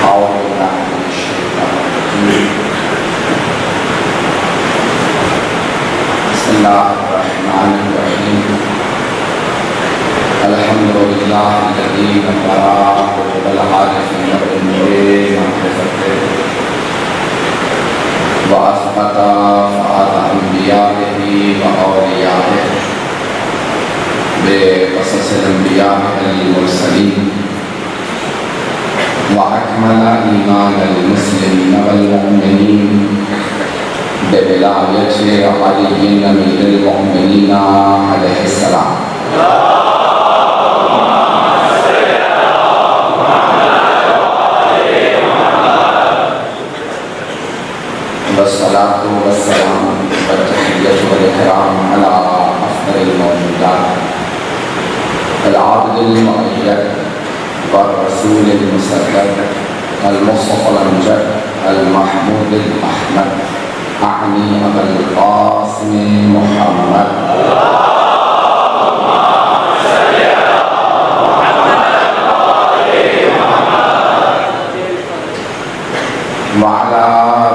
أعوذ بالله من الشيطان الرجيم. بسم الله الرحمن الرحيم. الحمد لله الذي نبرا وجب العارفين بالنور معرفته وأثبت فعل أنبيائه وأوليائه بقصص الأنبياء المرسلين وأكمل إيمان المسلمين والمؤمنين بولاية علي أمير المؤمنين عليه السلام. والصلاة والسلام والتحية والإكرام على أفضل الموجودات العبد المؤيد والرسول المسدد المصطفى الأمجد المحمود الأحمد أعني أبا القاسم محمد وعلى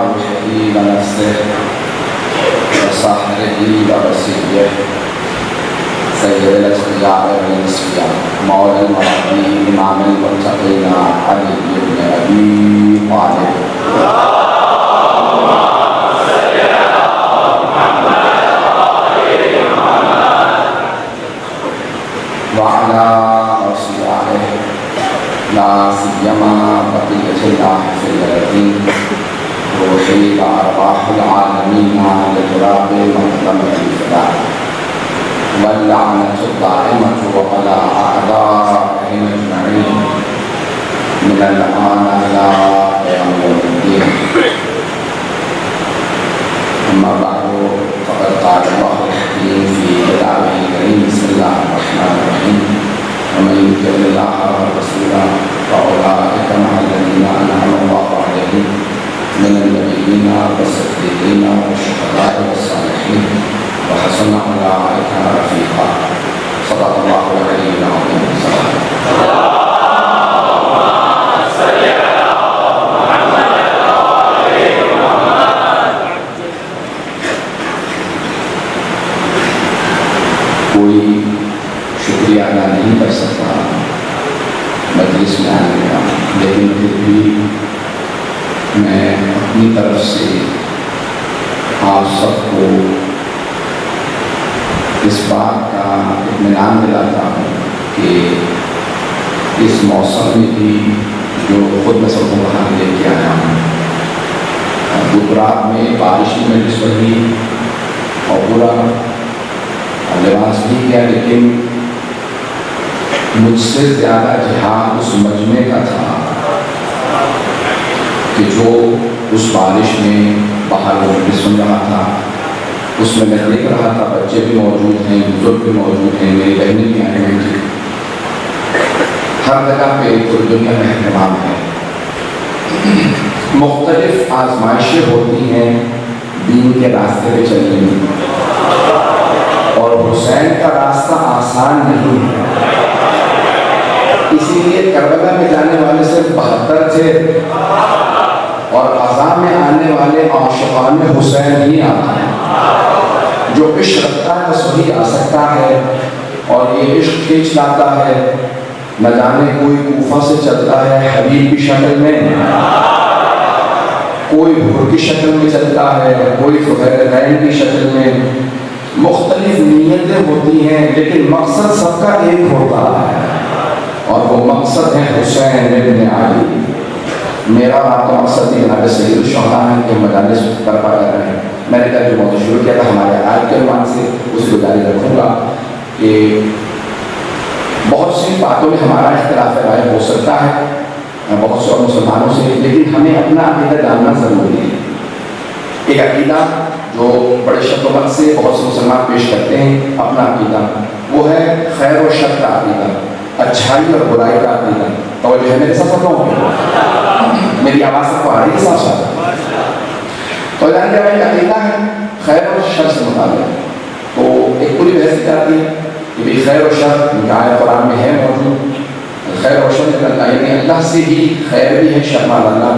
روحه ونفسه وصحبه ووصيه سيد الأتقياء والأصفياء مولى المرضي إمام المتقين علي بن أبي طالب وعلى أصحابه لا سيما بقية الحافظين روحي وأرواح العالمين لتراب مقدمة الفداء واللعنة الدائمة على أعدائهم أجمعين من الآن إلى يوم الدين. أما بعد فقد قال الله الحكيم في كتابه الكريم بسم الله الرحمن الرحيم ومن يطع الله ورسوله فأولئك مع الذين أنعم الله عليهم من النبيين والصديقين والشهداء والصالحين وحسن أولئك رفيقا. صدق الله العلي العظيم. کوئی شکریہ ادا نہیں کر سکتا مجلس میں آنے کا، لیکن پھر بھی میں اپنی طرف سے آپ سب کو اس بات کا اطمینان دلاتا ہوں کہ اس موسم میں بھی جو خود میں سب کو وہاں لے کے آیا ہوں، گجرات میں بارش کی مجلس پڑھی اور پورا لباس بھی کیا، لیکن مجھ سے زیادہ جہاد اس مجمع کا تھا کہ جو اس بارش میں باہر بھی سن رہا تھا، اس میں میں دیکھ رہا تھا بچے بھی موجود ہیں، بزرگ بھی موجود ہیں، میری بہنیں بھی آئی ہوئی تھی. ہر جگہ پہ پوری دنیا میں اہتمام ہے. مختلف آزمائشیں ہوتی ہیں دین کے راستے پہ چلنے میں، اور حسین کا راستہ آسان نہیں ہے. اسی لیے کربلا میں جانے والے صرف 72 تھے اور عزا میں آنے والے عاشقان حسین ہی آتے ہیں. جو عشق رکھتا ہے بس وہی آ سکتا ہے، اور یہ عشق کھینچ لاتا ہے. نہ جانے کوئی کوفہ سے چلتا ہے حبیب کی شکل میں، کوئی حور کی شکل میں چلتا ہے، کوئی فخرین کی شکل میں. مختلف نیتیں ہوتی ہیں لیکن مقصد سب کا ایک ہوتا ہے، اور وہ مقصد ہے حسین ابن علی. میرا تو مقصد یہ ہمارے سید الشہداء ہیں کہ مجالس برپا کر رہے ہیں. میں نے جو موضوع شروع کیا تھا ہمارے آج کے عنوان سے، اس کو جاری رکھوں گا کہ بہت سی باتوں میں ہمارا اختلاف رائے ہو سکتا ہے بہت سے اور مسلمانوں سے، لیکن ہمیں اپنا عقیدہ جاننا ضروری ہے. ایک عقیدہ جو بڑے شدت سے بہت سے مسلمان پیش کرتے ہیں اپنا عقیدہ، وہ ہے خیر و شر کا عقیدہ، اچھائی اور برائی کا عقیدہ. توجہ ہے میرے ساتھ سب لوگوں کو؟ میری آواز سب کو آ رہی ہے صاحب صاحب؟ تو جان کیا میری عقیدہ ہے خیر و شر سے متعلق. تو ایک پوری بحث آتی ہے کہ خیر و شر آئے قرآن میں ہے موجود، خیر روشن کرنا، یعنی اللہ سے ہی خیر بھی ہے، شر مانا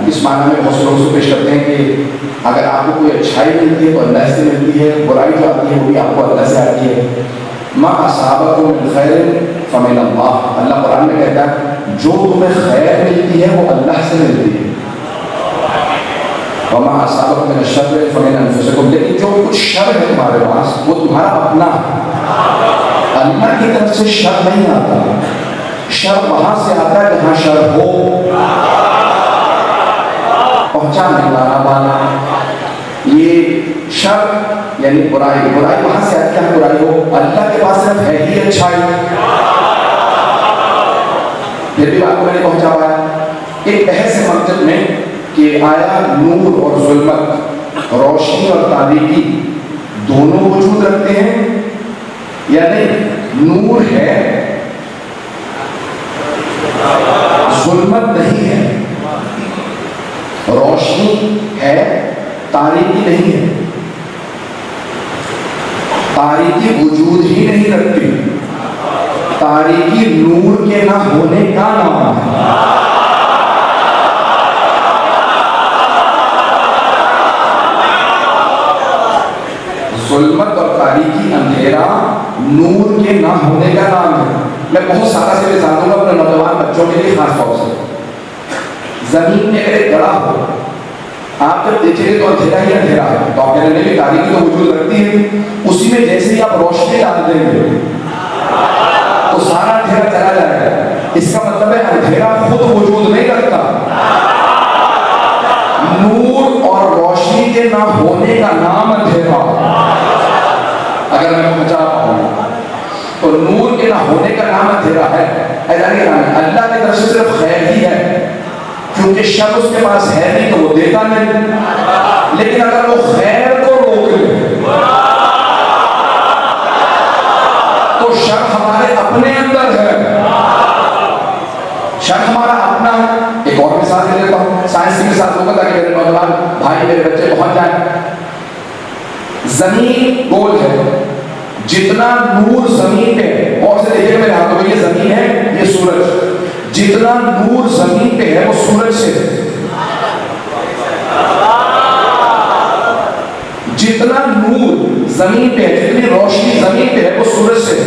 اس معنی میں بہت سے لوگ پیش کرتے ہیں کہ اگر آپ کو کوئی اچھائی ملتی ہے تو اللہ سے ملتی ہے، برائی جو آتی ہے وہ بھی آپ کو اللہ سے آتی ہے۔ ما اصابکم من خیر فمن اللہ، اللہ قرآن میں کہتا ہے جو تمہیں خیر ملتی ہے وہ اللہ سے ملتی ہے، وما اصابکم من الشر فمن انفسکم، لیکن جو کچھ شر ہے تمہارے پاس وہ تمہارا اپنا ہے، اللہ کی طرف سے شر نہیں آتا، شر وہاں سے آتا ہے جہاں شر ہو، پہنچانے والا یہ شر یعنی برائی وہاں سے آتی ہے، برائی ہو، اللہ کے پاس صرف ہے ہی اچھائی، پھر بھی بات کو میں نے پہنچا پایا۔ ایک بحث ہے مسجد میں کہ آیا نور اور ظلمت، روشنی اور تاریکی دونوں وجود رکھتے ہیں یا نہیں؟ نور ہے، ظلمت نہیں ہے، روشنی ہے، تاریکی نہیں ہے، تاریکی وجود ہی نہیں رکھتی، تاریکی نور کے نہ ہونے کا نام ہے۔ ظلمت اور تاریکی، اندھیرا نور کے نہ ہونے کا نام ہے۔ میں بہت سارا سے مثال دوں گا اپنے نوجوان بچوں کے لیے خاص طور سے۔ زمین میں اگر ایک گڑھا ہو، آپ جب دیکھیں گے تو اندھیرا ہی اندھیرا ہے، تو آپ کہنے لگے تاریکی تو وجود رکھتی ہے، اسی میں جیسے ہی آپ روشنی ڈال دیں گے تو سارا اندھیرا چلا جائے گا۔ اس کا مطلب ہے اندھیرا خود وجود نہیں رکھتا، نور اور روشنی کے نہ ہونے کا نام اندھیرا۔ اگر میں پہنچا پاؤں تو نور کے نہ ہونے کا نام اندھیرا ہے۔ اللہ کی طرف سے صرف خیر ہی ہے، کیونکہ شر اس کے پاس ہے نہیں تو وہ دیتا نہیں، لیکن اگر وہ خیر کو روک لے تو شر ہمارے اپنے اندر ہے، شر ہمارا اپنا ہے۔ ایک اور مثال دے دیتا ہوں، سائنس کی مثال دوں گا تاکہ میرے نوجوان بھائی میرے بچے پہنچ جائیں۔ زمین گول ہے، جتنا نور زمین پہ ہے، اور سے دیکھیے میرے ہاتھوں میں یہ زمین ہے، یہ سورج، جتنا نور زمین پہ ہے وہ سورج سے ہے، جتنا نور زمین پہ ہے، جتنی روشنی زمین پہ ہے وہ سورج سے ہے،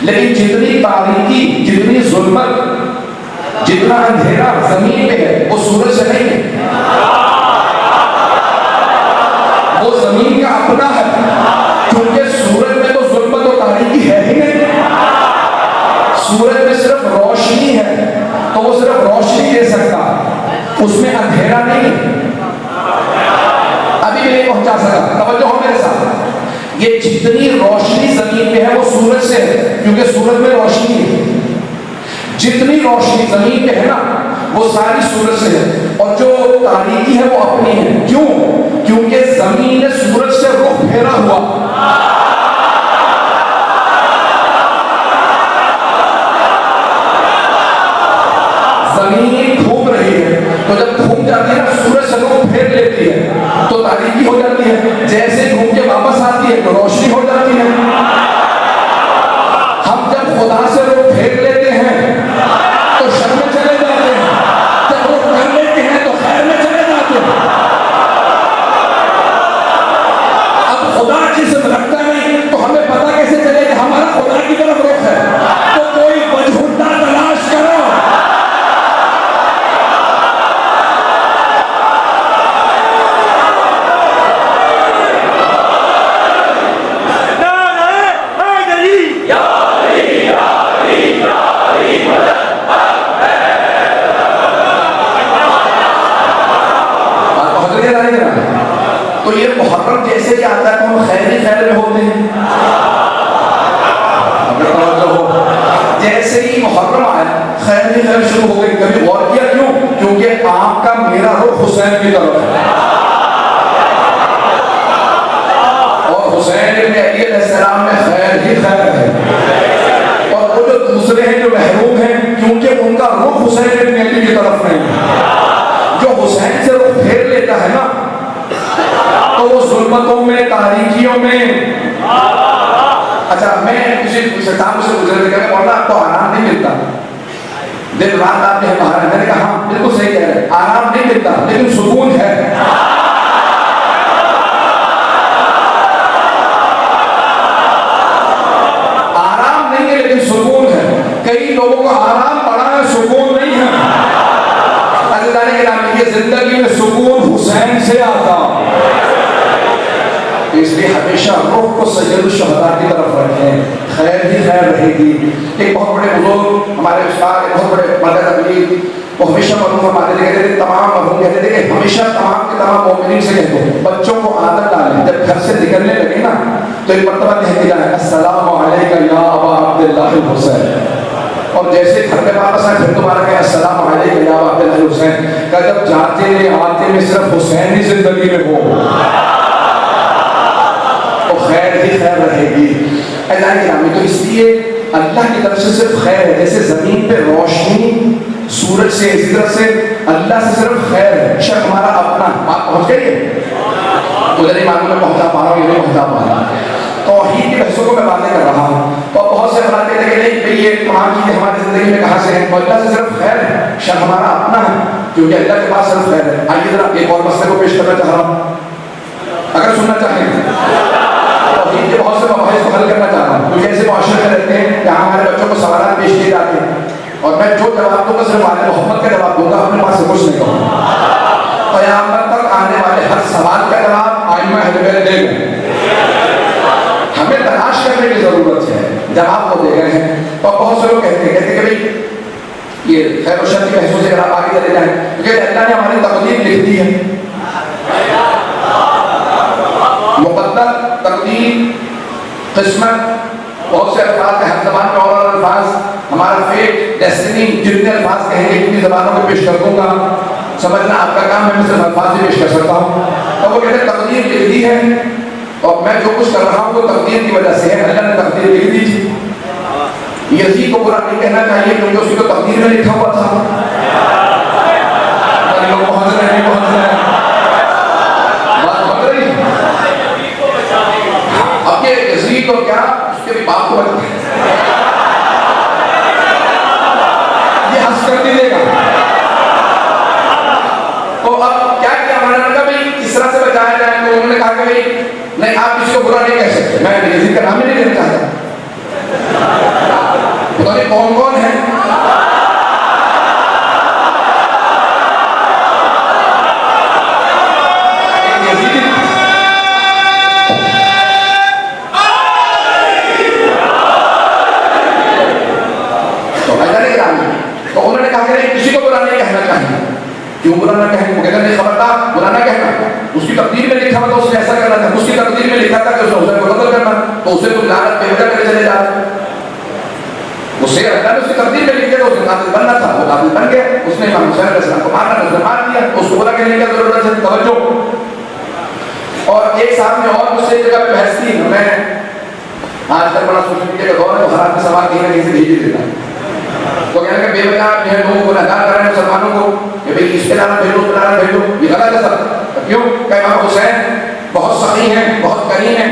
لیکن جتنی تاریکی، جتنی ظلمت، جتنا اندھیرا زمین پہ ہے وہ سورج سے نہیں ہے، وہ زمین کا اپنا ہے، کیونکہ سورج میں تو ظلمت اور تاریکی ہے ہی نہیں، سورج میں صرف روشنی ہے تو وہ صرف روشنی دے سکتا، اس میں اندھیرا نہیں۔ ابھی بھی نہیں پہنچا سکا، توجہ ہو میرے ساتھ، یہ جتنی روشنی زمین پہ ہے وہ سورج سے ہے، کیونکہ سورج میں روشنی ہے، جتنی روشنی زمین پہ ہے نا وہ ساری سورج سے ہے، اور جو تاریکی ہے وہ اپنی ہے۔ کیوں؟ کیونکہ زمین نے سورج سے رخ پھیرا ہوا، زمین گھوم رہی ہے، تو جب گھوم جاتی ہے نا سورج سے رخ پھیر لیتی ہے تو تاریکی ہو جاتی ہے، جیسے گھوم کے واپس آتی ہے تو روشنی ہو جاتی ہے۔ ہم جب خدا سے رخ پھیر لیتے ہیں تو شر میں چلے جاتے ہیں، جب رخ کر لیتے ہیں تو خیر میں چلے جاتے ہیں۔ اب خدا جسم رکھتا نہیں تو ہمیں پتہ کیسے چلے کہ ہمارا خدا کی طرف رخ ہے؟ تو کوئی وجہ تلاش کرو۔ تو یہ محرم جیسے کہ آتا ہے تو ہم خیر ہی خیر میں ہوتے ہیں، اگر توجہ ہو، جیسے ہی محرم آیا خیر ہی خیر شروع ہو گئی۔ کبھی غور کیا کیوں؟ کیونکہ آپ کا میرا رخ حسین کی طرف ہے، اور حسین ابن علی علیہ السلام میں خیر ہی خیر ہے، اور وہ جو دوسرے ہیں جو محروم ہیں کیونکہ ان کا رخ حسین ابن علی کی طرف نہیں ہے، جو حسین سے رخ پھیر لیتا ہے نا تو وہ ظلمتوں میں، تاریکیوں میں اچھا میں کسی شیطان سے گزرے کہ مولانا آپ کو آرام نہیں ملتا، دن رات آپ کے باہر ہے. میں نے کہا ہاں بالکل صحیح کہہ رہے ہیں، آرام نہیں ملتا لیکن سکون ہے. آرام نہیں ہے لیکن سکون ہے. کئی لوگوں کو آرام پڑا ہے، سکون نہیں ہے. عزیزان کرام، یہ زندگی میں سکون حسین سے آتا، اس لیے ہمیشہ روح کو سید الشہداء کی طرف رکھیں، خیر ہی خیر رہے گی. ایک بہت بڑے بزرگ ہمارے استاد، ایک بہت بڑے مرد تبلیغ، وہ ہمیشہ مرحوم فرماتے تھے، کہتے تھے تمام مرحوم کہتے تھے کہ ہمیشہ تمام کے تمام مومنین سے کہہ دو بچوں کو عادت ڈالیں، جب گھر سے نکلنے لگے نا تو ایک مرتبہ کہہ دیا ہے السلام علیک یا ابا عبداللہ الحسین، اور جیسے گھر میں واپس آئے پھر دوبارہ کہا السلام علیک یا ابا عبداللہ الحسین. کہ جب جاتے میں آتے میں صرف حسین ہی زندگی میں ہو تو خیر ہی خیر رہے گی. اعزائے گرامی، تو اس لیے اللہ کی طرف سے صرف خیر ہے. جیسے زمین پہ روشنی سورج سے، اسی طرح سے اللہ سے صرف خیر ہے. شک ہمارا اپنا بات پہنچ گئی ہے، ادھر ہی معلوم میں پہنچا پا رہا ہوں، یہ نہیں پہنچا پا رہا. توحید کی بحثوں کو میں باتیں کر رہا ہوں تو بہت سے باتیں لگے نہیں بھئی یہ کہاں کی ہماری زندگی میں کہاں سے ہے. اللہ سے صرف خیر ہے، شک ہمارا اپنا ہے کیونکہ اللہ کے پاس صرف خیر ہے. آئیے ذرا ایک اور مسئلے کو پیش کرنا چاہ رہا ہوں، اگر سننا چاہیں توحید کے بہت سے مباحث کو حل کرنا چاہ رہا ہوں. کیونکہ ایسے معاشرے میں رہتے ہیں جہاں ہمارے بچوں کو سوالات پیش کیے جاتے ہیں اور میں جو جواب دوں گا صرف والد محمد کا جواب دوں گا، اپنے پاس سے کچھ نہیں کہوں گا. قیامت تک آنے والے ہر سوال کا جواب ائمہ اہل بیت دے گئے. ہمیں تلاش کرنے کی ضرورت ہے، جواب وہ دے گئے ہیں. اور بہت سے لوگ کہتے ہیں کہ بھائی یہ خیر و شر کی بحثوں سے اگر آپ آگے چلے جائیں کیونکہ اللہ نے ہماری تقدیر لکھ دی ہے. مقدر، تقدیر، قسمت، بہت سے الفاظ ہیں ہر زبان میں اور الفاظ، ہمارا فیٹ، ڈیسٹنی، جتنے الفاظ کہیں گے اتنی زبانوں میں پیش کر دوں گا. سمجھنا آپ کا کام ہے، میں صرف الفاظ ہی پیش کر سکتا ہوں. تو وہ کہتے ہیں تقدیر لکھ دی ہے اور میں جو کچھ کر رہا ہوں وہ تقدیر کی وجہ سے ہے. اللہ نے تقدیر لکھ دی تھی. یزید کو برا نہیں کہنا چاہیے کیونکہ اس کو تقدیر میں لکھا ہوا تھا. لوگ پہنچ رہے ہیں، پہنچ رہے ہیں، بات بن رہی ہے. اب یہ یزید کو کیا اس کے بھی باپ کو بنتے ہیں، یہ ہنس کر دے گا. تو اب کیا کیا ہمارے لگا بھائی کس طرح سے بچایا جائے. تو انہوں نے کہا کہ بھائی نہیں آپ کسی کو برا نہیں کہہ سکتے. میں یزید کا نام ہی نہیں لینا چاہتا. پتہ نہیں کون کون ہے تو انہوں نے کہا کہ نہیں کسی کو برا نہیں کہنا چاہیے. کیوں برا نہ کہیں؟ وہ کہتے ہیں خبردار برا نہ کہنا. اس کی تقدیر میں لکھا تھا اس نے ایسا کرنا تھا، اس کی تقدیر میں لکھا تھا کہ اس نے حسین کو قتل کرنا، تو اسے تم لعنت بے وجہ کرے چلے جا رہے. اسے اللہ نے اس کی تقدیر میں لکھ دیا تو اسے قاتل بننا تھا، وہ قاتل بن گیا. اس نے امام حسین علیہ السلام کو مارنا تھا، اس نے مار دیا. اس کو برا کہنے کی ضرورت ہے. توجہ. اور ایک صاحب نے اور مجھ سے ایک جگہ پہ بحث کی. میں آج کل بڑا سوشل میڈیا کا دور ہے، وہ ہر آدمی سوال کہیں نہ کہیں سے بھیج ہی دیتا ہے. تو کہنے کہ بے وجہ آپ جو ہے لوگوں کو ناکار کر رہے ہیں مسلمانوں کو کہ بھئی اس کے نام بھیجو، اس کے نام بھیجو. یہ غلط ہے سب. کیوں کہ امام حسین بہت سخی ہیں، بہت کریم ہیں،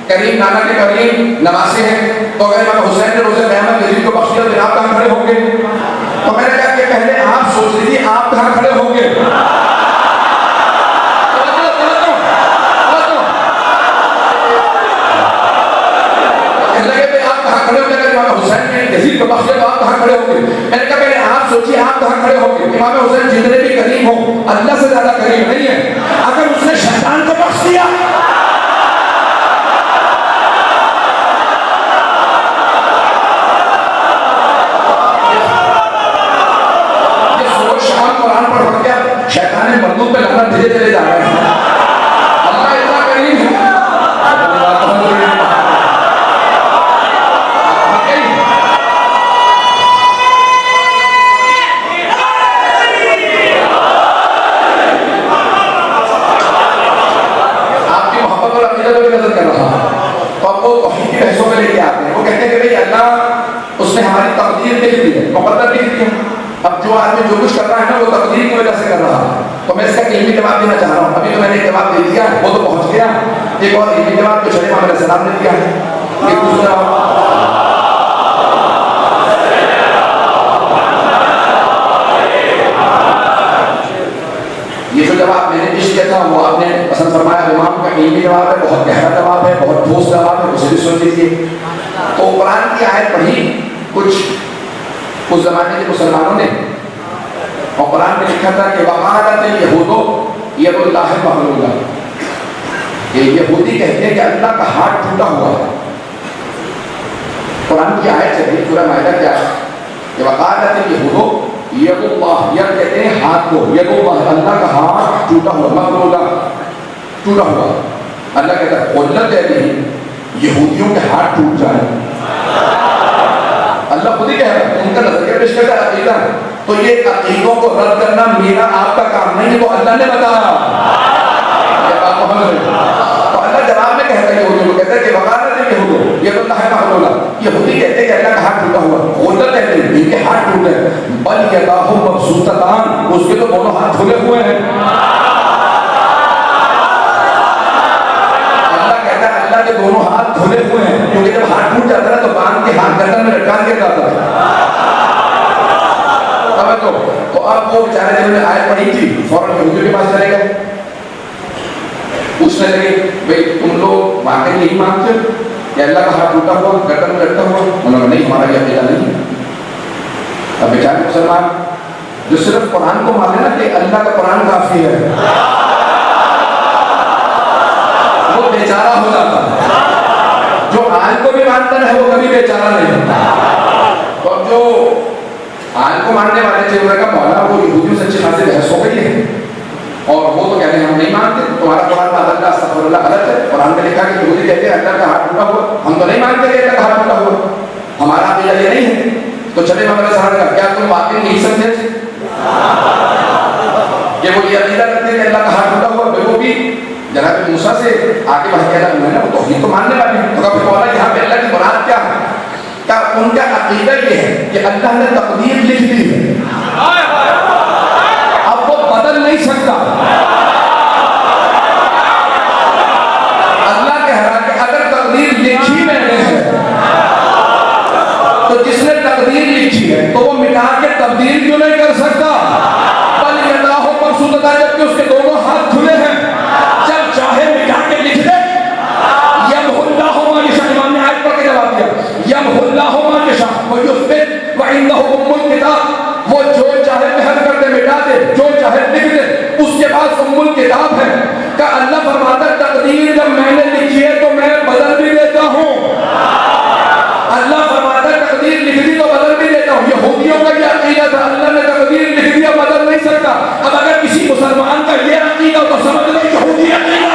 کریم نانا کے کریم نواسے ہیں. تو اگر امام حسین نے روزے قیامت یزید کو بخش دیا تو آپ کہاں کھڑے ہوں گے؟ تو میں نے کہا کہ پہلے آپ سوچ لیجیے آپ کہاں کھڑے ہوں گے. حسین نے یزید کو بخش دیا تو آپ کہاں کھڑے ہوں گے؟ میں نے کہا پہلے آپ سوچیے آپ کہاں کھڑے ہوں گے. امام حسین جتنے بھی کریم ہوں اللہ سے زیادہ کریم نہیں ہے. اگر اس نے شیطان کو بخش دیا یہ سوچ شام قرآن پر پڑھ گیا شیطان مردوں پہ لعنت بھیجے چلے جا رہے ہیں. اللہ اتنا کریم ہے. مقدر لکھ دیا. اب جو آدمی جو کچھ کر رہا ہے نا وہ تقدیر کی وجہ سے کر رہا ہے. تو میں اس کا علمی جواب دینا چاہ رہا ہوں. ابھی تو میں نے ایک جواب دے دیا، وہ تو پہنچ گیا. ایک اور علمی جواب جو شریف علیہ السلام نے دیا ہے یہ دوسرا یہ جو جواب میں نے پیش کیا تھا وہ آپ نے پسند فرمایا. امام کا علمی جواب ہے, بہت گہرا جواب ہے, بہت ٹھوس جواب ہے, اسے بھی سن لیجیے. تو قرآن کی آیت پڑھی کچھ اس زمانے کے مسلمانوں نے, اور قرآن میں لکھا تھا کہ وقالت الیہود ید اللہ مغلولہ, کہ یہودی کہتے ہیں کہ اللہ کا ہاتھ ٹوٹا ہوا ہے. قرآن کی آیت چلی سورہ مائدہ کیا ہے کہ وقالت الیہود ید اللہ, ید کہتے ہیں ہاتھ کو, ید اللہ اللہ کا ہاتھ ٹوٹا ہوا, مغلولہ ٹوٹا ہوا. اللہ کہتا ہے قلت ایدیہم, یہودیوں کے ہاتھ ٹوٹ جائیں. اللہ خود ہی کہہ رہا ہے, ان کا نظریہ پیش کرتا ہے عقیدہ. تو یہ عقیدوں کو رد کرنا میرا آپ کا کام نہیں ہے, وہ اللہ نے بتایا. تو اللہ جواب میں کہتا ہے یہودیوں کو, کہتا ہے کہ وقالت الیہود ید اللہ مغلولہ, یہودی کہتے ہیں کہ اللہ کا ہاتھ ٹوٹا ہوا. قلت ایدیہم, ان کے ہاتھ ٹوٹے, بل یداہ مبسوطتان, اس کے تو دونوں ہاتھ کھلے ہوئے ہیں. اللہ کے دونوں ہاتھ کھلے ہوئے ہیں, کیونکہ جب ہاتھ ٹوٹ جاتا ہے تو باندھ کے ہاتھ گردن میں لٹکا دیا جاتا ہے. تو اب وہ بیچارے جنہوں نے آیت پڑھی تھی فوراً یہودیوں کے پاس چلے گئے, پوچھنے لگے بھئی تم لوگ واقعی نہیں مانتے کہ اللہ کا ہاتھ ٹوٹا ہوا, گردن میں لٹکا ہوا؟ انہوں نے نہیں, ہمارا یہ عقیدہ نہیں ہے. اب بیچارے مسلمان جو صرف قرآن کو مانے نا کہ اللہ کا قرآن کافی ہے, وہ بیچارہ ہو جاتا ہے. جو آیت کو بھی مانتا ہے وہ کبھی بیچارہ نہیں ہوتا. اور جو آیت کو ماننے والے تھے انہوں نے کہا مولا وہ یہودیوں سے اچھی خاصی بحث ہو گئی ہے, اور وہ تو کہتے ہیں ہم نہیں مانتے, تمہارا قرآن میں اللہ استغفر اللہ غلط ہے. قرآن میں لکھا کہ یہودی کہتے ہیں اللہ کا ہاتھ ٹوٹا ہوا, ہم تو نہیں مانتے کہ اللہ کا ہاتھ ٹوٹا ہوا, ہمارا عقیدہ یہ نہیں ہے. تو چلے مگر سوال کا کیا تم واقعی نہیں سمجھے کہ وہ یہ عقیدہ رکھتے ہیں کہ اللہ کا ہاتھ ٹوٹا ہوا؟ وہ بھی جناب موسیٰ سے آگے بڑھ کے اللہ ہے نا, وہ توحید تو ماننے والے ہیں. تو کبھی مولا یہاں پہ اللہ کی مراد کیا ہے؟ کہ ان کا عقیدہ یہ ہے کہ اللہ نے تقدیر لکھ دی ہے, اب وہ بدل نہیں سکتا. اللہ کہہ رہا کہ اگر تقدیر لکھی میں نے ہے تو جس نے تقدیر لکھی ہے تو وہ مٹا کے تبدیل کیوں نہیں کر سکتا؟ بل یداہ مبسوطتان, جبکہ اس کے دونوں ہاتھ کھلے ہیں, جب چاہے مٹا کے لکھ دے. یمحو اللہ ما یشاء, امام نے آیت پڑھ کے جواب دیا, یمحو اللہ ما یشاء ویثبت وعندہ ام الکتاب, وہ جو چاہے محو کر دے, مٹا دے, جو چاہے لکھ دے, اس کے پاس ام الکتاب ہے. کہ اللہ فرماتا ہے تقدیر جب میں نے لکھی ہے تو میں بدل بھی دیتا ہوں. اللہ فرماتا ہے تقدیر لکھ دی تو بدل بھی دیتا ہوں. یہودیوں کا یہ عقیدہ تھا, اللہ نے تقدیر لکھ دیا بدل نہیں سکتا. اب اگر کسی مسلمان کا یہ عقیدہ تو سمجھ لو یہودی عقیدہ.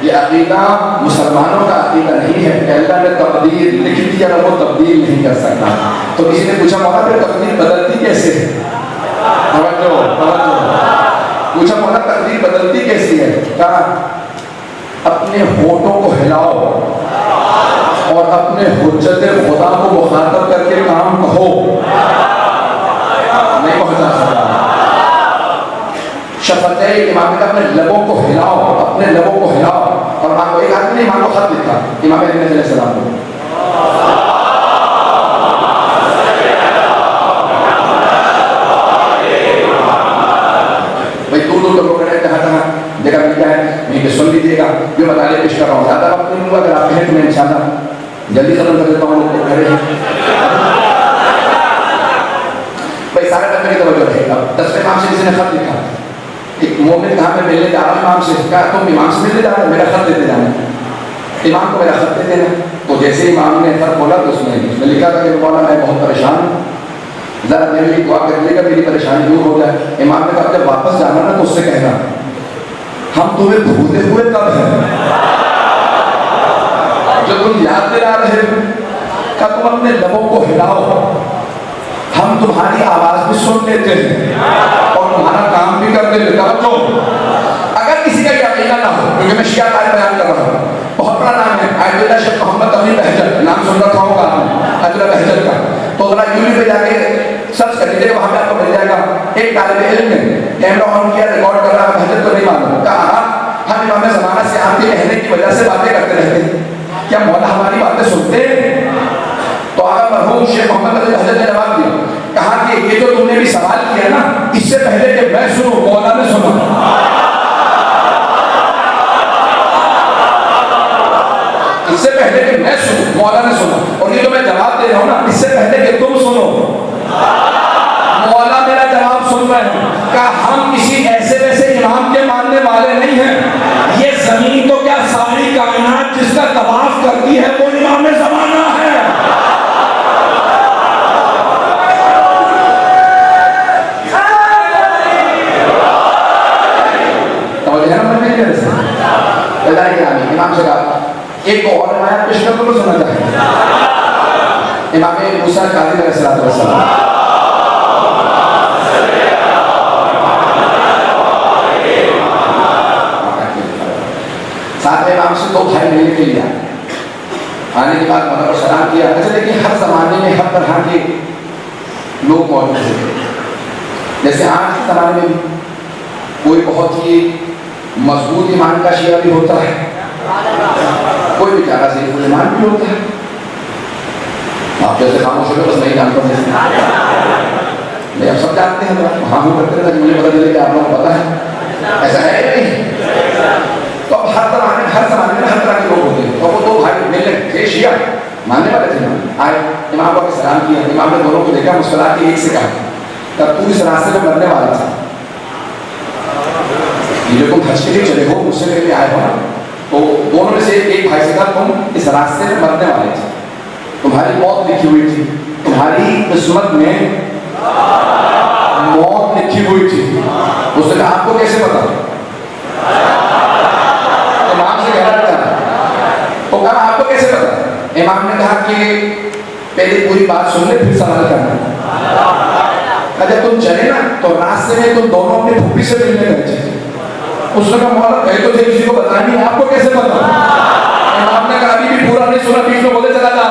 یہ عقیدہ مسلمانوں کا عقیدہ نہیں ہے کہ اللہ نے تقدیر لکھ دی اور وہ تبدیل نہیں کر سکتا. تو کسی نے پوچھا مولا پھر تقدیر بدلتی کیسے ہے؟ پوچھا مولا تقدیر بدلتی کیسی ہے؟ کہا اپنے ہونٹوں کو ہلاؤ اور اپنے حجت خدا کو مخاطب کر کے کام کہو, نہیں پہنچا سکتا. شفتین, امام نے اپنے لبوں کو ہلاؤ, اپنے لبوں کو ہلاؤ. اور ایک آدمی نے امام کو خط لکھا, امام علیہ السلام کو, بھائی دور دور تک لوگ جہاں جہاں جگہ مل جائے وہیں پہ سن لیجیے گا. جو مطالعے پیش کر رہا ہوں زیادہ وقت نہیں ہوا, اگر آپ کہیں تو میں انشاءاللہ جلدی ختم کر دیتا ہوں. لوگ کو کہہ رہے ہیں بھائی سارے بندے کی توجہ رہے گا. 10 امام سے کسی نے خط لکھا, ایک مومن کہا میں ملنے جا رہا ہوں امام سے, کہا تم امام سے ملنے جا رہے ہو, میرا خط دیتے جانا, امام کو میرا خط دے دینا. تو جیسے امام نے خط کھولا تو اس میں لکھا تھا کہ مولا میں بہت پریشان ہوں, ذرا میرے لیے دعا کر لے گا میری پریشانی دور ہو جائے. امام نے کہا جب واپس جانا نا تو اس سے کہنا ہم تمہیں بھولے ہوئے کب ہیں, جو تم یاد دلا رہے ہو, کہ تم اپنے لبوں کو ہلاؤ, ہم تمہاری آواز بھی سن لیتے ہیں اور تمہارا کام بھی کر دیتے. اگر کسی کا یہ عقیدہ نہ ہو, کیونکہ میں شیعہ قائد بیان کر رہا ہوں, بہت بڑا نام ہے آیت اللہ شیخ محمد مدنی بہجت نام سن رکھا ہوگا آپ نے, اجلا بہجت کا, تو ذرا یوٹیوب پہ جا کے سرچ کر لیجیے, وہاں پہ آپ کو مل جائے گا. ایک طالب علم نے کیمرہ آن کیا, ریکارڈ کر رہا ہے, بہجت کو نہیں معلوم, کہا ہم امام زمانہ سے آپ کے کہنے کی وجہ سے باتیں کرتے رہتے ہیں, کیا مولا ہماری باتیں سنتے ہیں؟ تو آقا مرحوم شیخ محمد علی بہجت نے جواب دیا, کہا کہ یہ جو تم نے بھی سوال کیا نا, اس سے پہلے کہ میں سنوں مولا نے سنا, اس سے پہلے کہ میں سنوں مولا نے سنا, اور یہ جو میں جواب دے رہا ہوں نا, اس سے پہلے کہ تم سنو مولا میرا جواب سن رہے ہیں. کہ ہم کسی ایسے ویسے امام کے ماننے والے نہیں ہیں, یہ زمین تو کیا ساری کائنات جس کا طواف کرتی ہے وہ امام زمانہ ہے. امام سے کہا ایک اور روایت پیش کر تو سننا چاہیے. امام موسیٰ کاظم علیہ السلام ساتھ میں امام سے 2 بھائی ملنے کے لیے آنے کے بعد مولا پر سلام کیا. اچھا دیکھیں ہر زمانے میں ہر طرح کے لوگ موجود ہیں. جیسے آج کے زمانے میں کوئی بہت ہی مضبوط ایمان کا شیعہ بھی ہوتا ہے, کوئی بیچارہ ضعیف الایمان بھی ہوتا ہے. آپ جیسے خاموش ہو گئے بس نہیں جانتا نہیں, اب سب جانتے ہیں, ہاں ہوں کرتے ہیں مجھے پتا چلے کہ آپ لوگوں کو پتا ہے, ایسا ہے یا نہیں؟ تو اب ہر زمانے میں ہر طرح کے لوگ ہوتے ہیں. اور وہ 2 بھائی ملنے تھے, شیعہ ماننے والے تھے, آئے امام کو سلام کیا. امام نے دونوں کو دیکھا, مسکرا کے ایک سے کہا, تب تو اس راستے میں مرنے والا تھا, یہ جو تم حج کے لیے چلے ہو مجھ سے پہلے آئے ہو نا, تو دونوں میں سے ایک بھائی سے کہا تم اس راستے میں مرنے والے تھے, تمہاری موت لکھی ہوئی تھی, تمہاری قسمت میں موت لکھی ہوئی تھی. اس نے کہا آپ کو کیسے پتا؟ امام سے کہنا چاہتا, تو کہا آپ کو کیسے پتا؟ امام نے کہا کہ پہلے پوری بات سن لے پھر سوال کرنا. جب تم چلے نا تو راستے میں تم دونوں اپنی پھوپھی سے ملنے گئے تھے. اس نے کہا مولا کہے تو تھے کسی کو بتایا نہیں, آپ کو کیسے پتا؟ امام نے کہا ابھی بھی پورا نہیں سنا, بیچ میں بولے چلا جا رہا.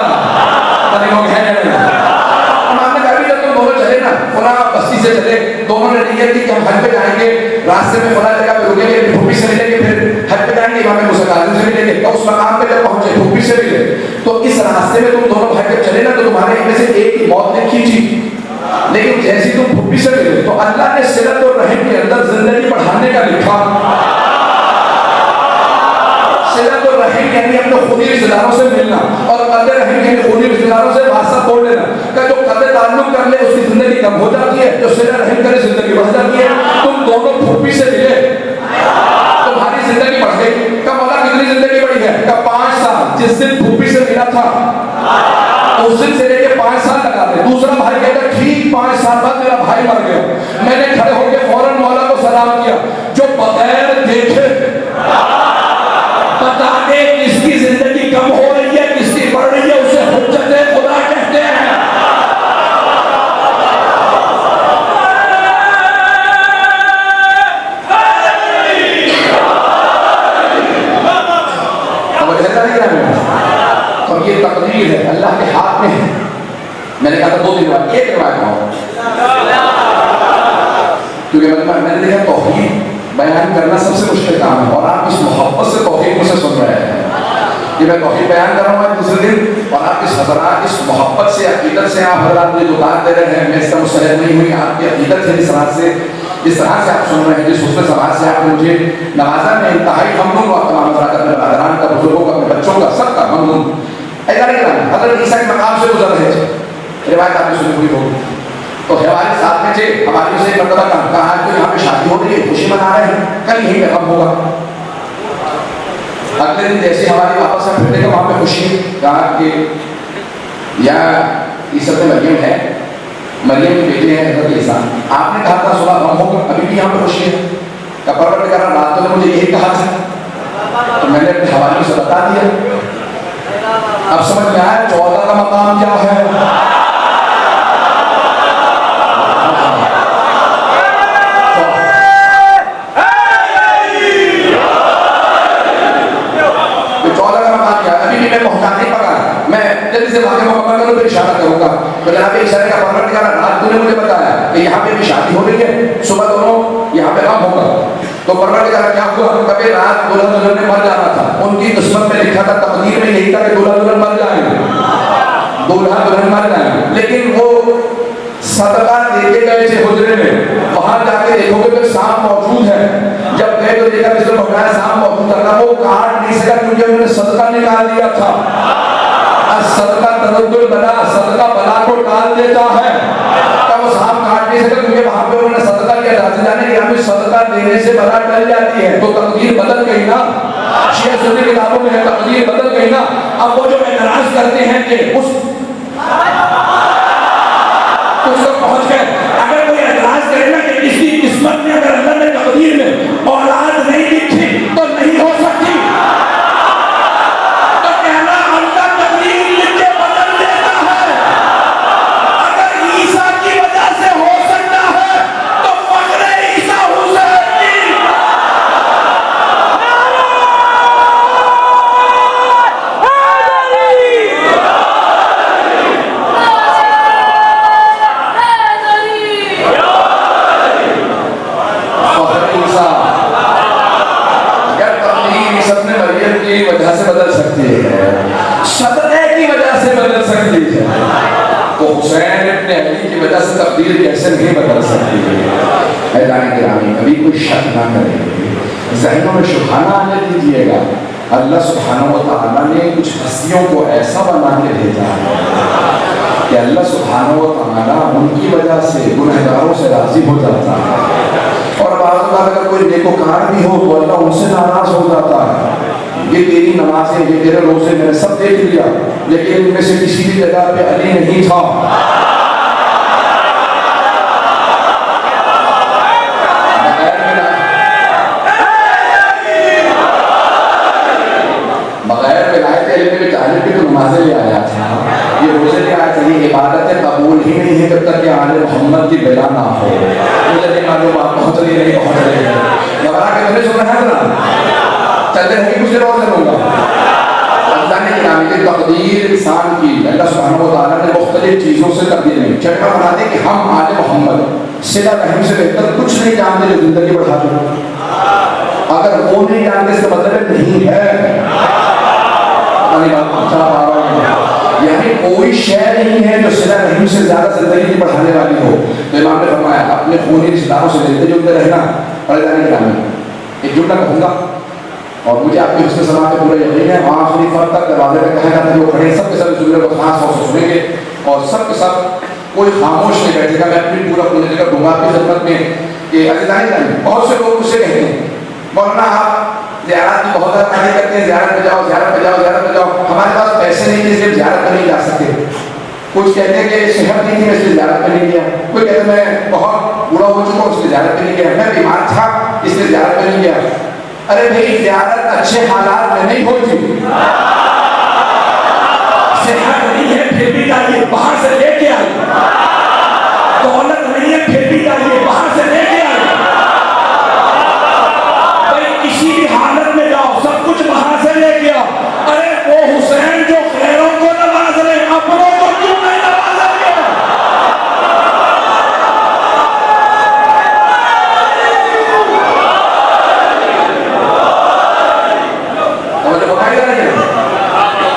امام نے کہا ابھی جب تم دونوں چلے نا فلاں بستی سے چلے, دونوں نے نیت کی کہ ہم حج پہ جائیں گے, راستے میں فلاں جگہ پہ رکیں گے, پھوپھی سے ملیں گے, پھر حج پہ جائیں گے, امام موسیٰ کاظم سے ملیں گے. تو اس مقام پہ جب پہنچے پھوپھی سے ملے, تو اس راستے میں تم دونوں بھائی جب چلے نا تو تمہارے ان میں سے ایک کی موت لکھی تھی, لیکن جیسی تم پھوپھی سے ملے تو اللہ نے صلت اور رحم کے اندر زندگی بڑھانے کا لکھا. صلت اور رحم یعنی اپنے خودی رشتہ داروں سے ملنا, اور قدر رحم یعنی خودی رشتہ داروں سے واسطہ توڑ لینا. کہ جو قدر تعلق کر لے اس کی زندگی کم ہو جاتی ہے, جو صلت رحم کرے زندگی بڑھ جاتی ہے. تم دونوں پھوپھی سے ملے, تمہاری زندگی بڑھ گئی. کہ مولا کتنی زندگی بڑھی ہے؟ کہ 5 سال. جس دن پھوپھی سے ملا تھا اس دن سے لے کے 5 سال لگا دے. دوسرا بھائی کہتا ٹھیک 5 سال بعد میرا بھائی مر گیا. میں نے کھڑے ہو کے فوراً مولا کو سلام کیا, جو بغیر دیکھے بتا دے کس کی زندگی کم ہو رہی ہے کس کی بڑھ رہی ہے, اسے حجت خدا کہتے ہیں. تو یہ تقدیر ہے, اللہ کے ہاتھ میں ہے. میں نے کہا تھا 2 دن بعد ایک روایت ہوں, کیونکہ میں نے دیکھا توحید بیان کرنا سب سے مشکل کام ہے, اور آپ اس محبت سے توحید مجھ سے سن رہے ہیں. یہ میں توحید بیان کر رہا ہوں دوسرے دن, اور آپ اس حضرات اس محبت سے عقیدت سے آپ حضرات مجھے دکان دے رہے ہیں. میں اس کا مستحق نہیں ہوئی, آپ کی عقیدت ہے جس طرح سے آپ سن رہے ہیں, جس حسن سماج سے آپ نے مجھے نوازا, میں انتہائی ممنون ہوں. تمام حضرات اپنے برادران کا, بزرگوں کا, اپنے بچوں کا, سب کا ممنون. حضرت عیسیٰ کے مقام سے گزر رہے تھے, روایت آپ نے سنی ہوئی ہوگی. تو ہمارے ساتھ میں تھے, ہماری سے ایک مرتبہ کہا آج تو یہاں پہ شادی ہو رہی ہے, خوشی منا رہے ہیں, کل یہیں پہ غم ہوگا. اگلے دن جیسے ہماری واپس سے پھرنے کا وہاں پہ خوشی ہے, کہا کہ یا عیسیٰ مریم ہے, مریم کے بیٹے ہیں حضرت عیسیٰ. آپ نے کہا تھا صبح غم ہوگا, ابھی بھی یہاں پہ خوشی ہے. کہ پروردگار رات تو نے مجھے یہی کہا تھا, تو میں نے اپنے حوالے سے بتا دیا. اب سمجھ میں آیا 14 کا مقام کیا ہے. ابھی بھی میں پہنچا نہیں پا رہا, صبح دونوں یہاں پہ غم ہوگا. تو پروردگار کیا ہوا؟ کبھی رات دلہا دلہن نے مر جانا تھا. ان کی قسمت میں لکھا تھا، تقدیر میں یہی تھا کہ دلہا دلہن مر جائیں گے، دلہا دلہن مر جائیں گے. لیکن وہ صدقہ دے کے گئے تھے حجرے میں، وہاں جا کے دیکھو گے کہ سانپ موجود ہے. جب گئے تو دیکھا کہ بھگایا سانپ موجود تھا، وہ کاٹ نہیں سکا کیونکہ انہوں نے صدقہ نکال دیا تھا. صدقہ تردل بلا، صدقہ بلا کو ٹال دیتا ہے. وہ سانپ کاٹ نہیں سکا کیونکہ وہاں پہ انہوں نے صدقہ کیا تھا. جانے کہ ہمیں صدقہ دینے سے بلا ٹل جاتی ہے. تو تقدیر بدل گئی نا. شیعہ سنی کتابوں میں ہے تقدیر بدل گئی نا. اب وہ جو اعتراض کرتے ہیں کہ اس پہنچ گئے، اگر کوئی اعتراض کرے نا کہ اس کی قسمت میں اگر اللہ نے تقدیر میں اولاد نہیں لکھی تو نہیں ہو سکتی، تو کہنا اللہ تقدیر لکھ کے بدل دیتا ہے. اگر عیسیٰ کی وجہ سے ہو سکتا ہے تو فخر عیسیٰ حسین کی وجہ سے بدل سکتی ہے، صدقے کی وجہ سے بدل سکتی ہے. تو حسین ابن علی کی وجہ سے تقدیر کیسے نہیں بدل سکتی ہے؟ اعلان گرامی کبھی کوئی شک نہ کرے، ذہنوں میں شبہہ نہ آنے دیجیے گا. اللہ سبحانہ و تعالیٰ نے کچھ ہستیوں کو ایسا بنا کے بھیجا ہے کہ اللہ سبحانہ و تعالیٰ ان کی وجہ سے گنہگاروں سے راضی ہو جاتا ہے. اور بعض اوقات اگر کوئی نیکوکار بھی ہو تو اللہ ان سے ناراض ہو جاتا ہے. یہ تیری نمازیں، یہ تیرے روزے میں نے سب دیکھ لیا، لیکن ان میں سے کسی بھی جگہ پہ علی نہیں تھا. بغیر ولایت علم کے طالب بھی تو نمازیں لے آیا تھا، یہ روزے لے آیا تھا. یہ عبادتیں قبول ہی نہیں ہے جب تک کہ آل محمد کی بلا نہ ہو. مجھے نہیں معلوم آپ پہنچ رہی نہیں پہنچ رہی ہے. گھبرا کے میں نے سنا ہے نا چلتے ہیں کچھ دیر اور لوں گا. اللہ نے کلام کی تقدیر انسان کی اللہ سبحانہ و تعالیٰ نے مختلف چیزوں سے تبدیل نہیں چٹا بنا دے کہ ہم آل محمد صلہ رحم سے بہتر کچھ نہیں جانتے جو زندگی بڑھا دیں. اگر وہ نہیں جانتے اس کا مطلب نہیں ہے. یعنی کوئی شے نہیں ہے جو صلہ رحم سے زیادہ زندگی بڑھانے والی ہو. تو امام نے فرمایا اپنے خونی رشتہ داروں سے ملتے جلتے رہنا. اور اللہ نے کلام ایک جملہ کہوں گا اور مجھے آپ کی حسن سماع پہ پورا یقین ہے. وہاں آخری فرق تک دروازے پہ کہا جاتا ہے جو کھڑے سب کے سب اس جملے کو خاص طور سے سنیں گے اور سب کے سب کوئی خاموش نہیں بیٹھے گا. میں اپنی پورا پوری جگہ دوں گا آپ کی خدمت میں کہ عزیزان جان بہت سے لوگ مجھ سے کہتے ہیں مولانا آپ زیارت کی بہت زیادہ تعریف کرتے ہیں، زیارت پہ جاؤ زیارت پہ جاؤ زیارت پہ جاؤ. ہمارے پاس پیسے نہیں اس لیے زیارت پہ نہیں جا سکتے. کچھ کہتے ہیں کہ صحت نہیں تھی میں اس لیے زیارت پہ نہیں گیا. کوئی کہتے ہیں میں بہت بوڑھا ہو چکا ہوں اس لیے زیارت پہ نہیں گیا. میں بیمار تھا اس لیے زیارت پہ نہیں گیا. ارے بھائی زیارت اچھے حالات میں نہیں ہوتی، صحت نہیں ہے پھر بھی جائیے باہر سے لے کے آئیے. دولت نہیں ہے پھر بھی جائیے باہر سے لے کے آئیے. بھائی کسی بھی حالت میں جاؤ سب کچھ باہر سے لے کے آؤ. ارے وہ حسین جو غیروں کو نواز رہے اپنوں کو کیوں نہیں نوازیں گے؟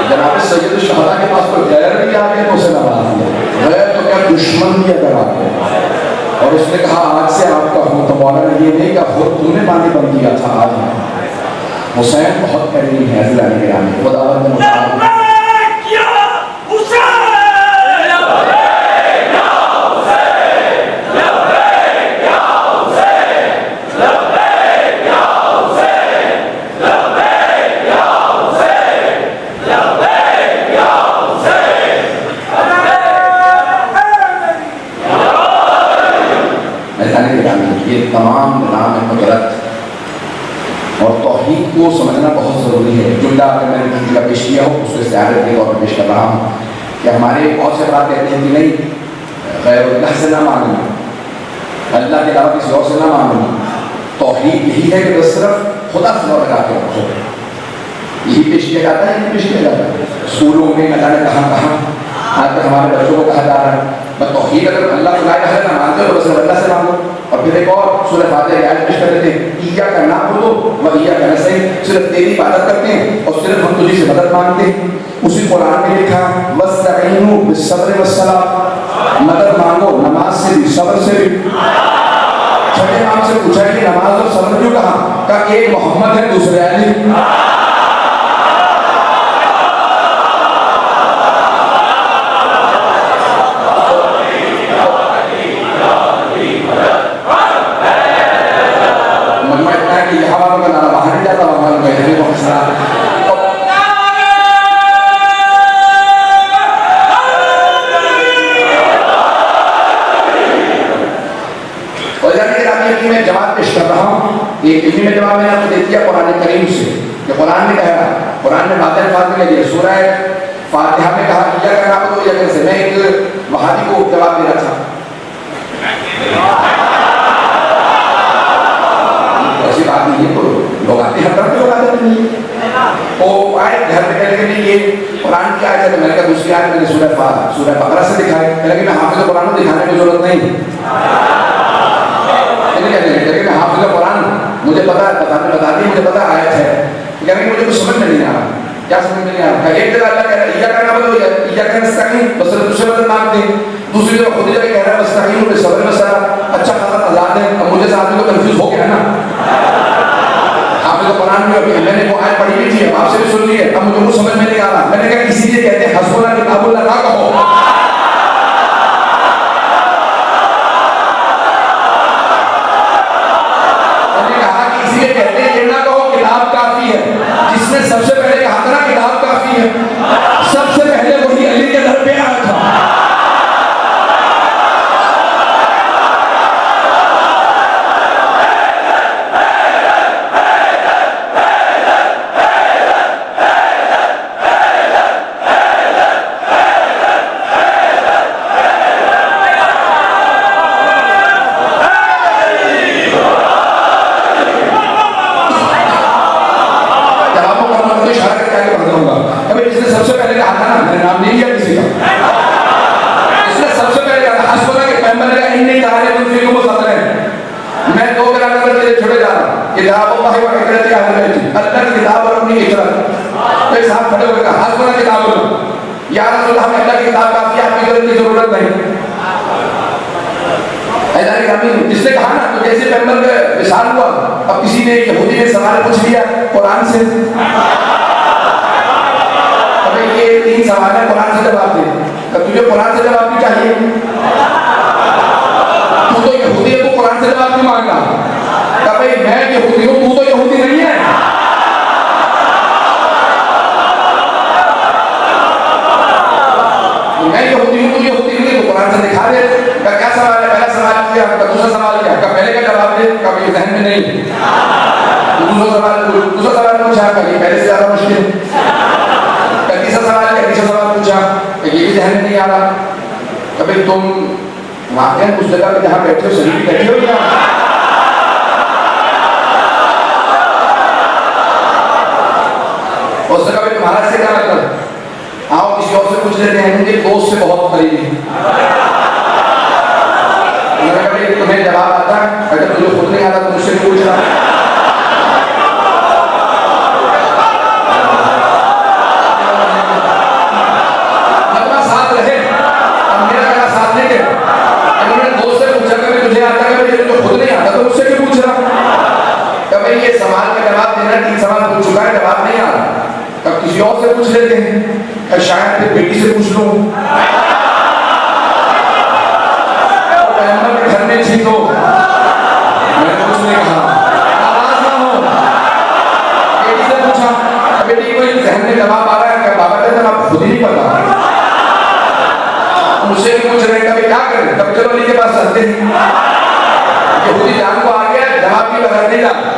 جناب سید الشہداء کے پاس کوئی غیر بھی آ گئے تو اسے نواز دیا. غیر تو کیا دشمن بھی اگر آ گئے اور اس نے کہا آج سے آپ کا ہوں تو مولانا یہ نہیں کہ خود تم نے پانی بن دیا تھا آج. حسین بہت کریم ہے عزیزان گرامی. خداوند نے مطابق یہ تمام نظام قدرت اور توحید کو سمجھنا بہت ضروری ہے. جملہ اگر میں نے جملہ پیش کیا ہو اس کو استعارت کے طور پر پیش کر رہا ہوں کہ ہمارے بہت سے بات کہتے ہیں کہ نہیں غیر اللہ سے نہ ماننا، اللہ کے علاوہ کسی اور سے نہ ماننا. توحید یہی ہے کہ بس صرف خدا سے لگا کے رکھو. یہی پیش کیا جاتا ہے، یہی پیش کیا جاتا ہے اسکولوں میں نہ جانے کہاں کہاں. آج تک ہمارے بچوں کو کہا جا رہا ہے بس توحید اگر اللہ کو لا الہ الا اللہ مانتے ہو تو بس اللہ سے مانگو. اور پھر ایک اور سورہ فاتحہ کی آیت پیش کر دیتے ہیں ایاک نعبد و ایاک نستعین، صرف تیری عبادت کرتے ہیں اور صرف ہم تجھی سے مدد مانگتے ہیں. اسی قرآن میں لکھا واستعینوا بالصبر والصلاۃ، مدد مانگو نماز سے بھی صبر سے بھی. چھٹے امام سے پوچھا کہ نماز اور صبر کیوں کہا؟ کہ ایک محمد ہے دوسرے علی. مجمع اتنا ہے کہ یہاں والوں کا نعرہ باہر نہیں جاتا، وہاں والوں کا ادھر ہی پہنچ رہا ہے. میں جواب پیش کر رہا ہوں. ایک علمی میں جواب میں نے آپ کو دے دیا قرآن کریم سے کہ قرآن نے کہا، قرآن نے باتیں الفاظ میں لے سورہ فاتحہ میں کہا ایاک نعبد و ایاک نستعین. میں ایک وہابی کو جواب دے رہا تھا، ایسی بات نہیں ہے، تو لوگ آتے ہیں ہر لوگ آتے نہیں وہ آئے گھر میں کہنے کے لیے یہ قرآن کی آیت ہے. تو میں نے کہا دوسری آیت میں نے سورہ بقرہ سے دکھائے. کہنے کہ میں حافظ قرآن کو دکھانے کی ضرورت نہیں، لیکن حافظ قرآن مجھے پتا بتا دی، مجھے پتا آیت ہے. کہنے کہ مجھے کچھ سمجھ میں نہیں آ رہا. کیا سمجھ میں نہیں آ رہا؟ ایک جگہ اللہ کہہ رہا ہے ایاک نعبد و ایاک نستعین، بس دوسرے مدد مانگتے ہیں. دوسری جگہ خود جگہ کہہ رہا ہے واستعینوا بالصبر والصلاۃ. اچھا خاصا آزاد ہے. اب مجھے ساتھ میں کنفیوز ہو گیا نا. حافظ قرآن میں نے وہ آیت پڑھی ہوئی تھی، اب آپ سے بھی سن لی ہے، اب مجھے کچھ سمجھ میں نہیں آ رہا. میں نے کہا اسی لیے کہتے ہیں حسبنا کتاب اللہ نہ کہو. کہتے ہیں یہ نہ کہو کتاب کافی ہے. جس نے سب سے پہلے کہا تھا نا کتاب کافی ہے، سب سے پہلے وہی علی کے در پہ آیا تھا. سب سے پہلے کہا تھا نا، میں نے نام نہیں لیا کسی کا. اس نے سب سے پہلے کہا تھا حسبنا کہ پیغمبر نے کہا انی طالب فیکم صدرین، میں دو گراں کر کے چھوڑے جا رہا ہوں. کتاب اللہ و حکمت اہل بیت، اللہ کی کتاب اور اپنی ہجرت. تو ایک صاحب کھڑے ہو کے کہا حسبنا کتاب اللہ، یا رسول اللہ ہمیں اللہ کی کتاب کافی ہے، آپ کی ہجرت کی ضرورت نہیں. جس نے کہا نا، تو جیسے پیغمبر کا وصال ہوا، اب کسی نے یہودی نے سوال پوچھ لیا قرآن سے. یہ 3 سوال ہے، قرآن سے جواب دے. تجھے قرآن سے جواب بھی چاہیے، تو تو یہودی ہے، تو قرآن سے جواب بھی مانگا. کہ بھائی میں یہودی ہوں، تو تو یہودی نہیں ہے. میں یہودی ہوں، تو یہودی نہیں، تو قرآن سے دکھا دے. کیا سوال ہے؟ پہلا سوال کیا، دوسرا سوال کیا، پہلے کا جواب دے. کبھی ذہن میں نہیں. دوسرا سوال پوچھا کہ یہ پہلے سے زیادہ مشکل. تیسرا سوال پوچھا کہ یہ بھی ذہن میں نہیں آ رہا. کبھی تم واقعی اس جگہ پہ جہاں بیٹھے ہو شریف بیٹھے ہو یا اس جگہ پہ تمہارا سے کیا مطلب؟ آؤ کسی اور سے پوچھ لیتے ہیں، مجھے دوست سے بہت قریبی. تمہیں جواب آتا ہے، اگر تجھے خود نہیں آتا تو مجھ سے پوچھ رہا. جواب نہیں آ رہا، اب کسی اور سے پوچھ لیتے ہیں. شاید پھر بیٹی سے پوچھ لوں، پیغمبر کے گھر میں تھی تو میں نے کچھ نہیں کہا، آواز نہ ہو. بیٹی سے پوچھا، بیٹی کوئی ذہن میں جواب آ رہا ہے کہ بابا کہتے ہیں آپ خود ہی نہیں پتا. مجھ سے بھی پوچھ رہے ہیں کبھی کیا کریں، کبھی چلو علی کے پاس چلتے ہیں. یہودی جان کو آ گیا، جواب بھی بغیر نہیں جاتا.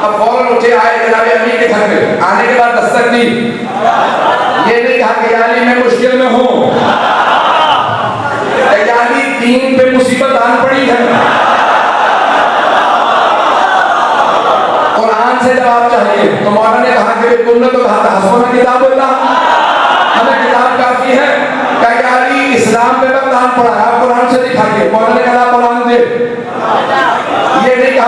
اب فوراً اٹھے آئے جناب امی کے گھر میں. آنے کے بعد دستک دی، یہ نہیں کہا کہ یا علی میں مشکل میں ہوں، یا علی دین پہ مصیبت آن پڑی ہے. قرآن سے جواب چاہیے. تو مولانا نے کہا کہ تم نے تو کہا تھا حسبنا کتاب اللہ، ہمیں کتاب کافی ہے. کہ یا علی اسلام پہ وقت آن پڑا ہے، آپ قرآن سے دکھائیے. مولانا نے کہا قرآن دے.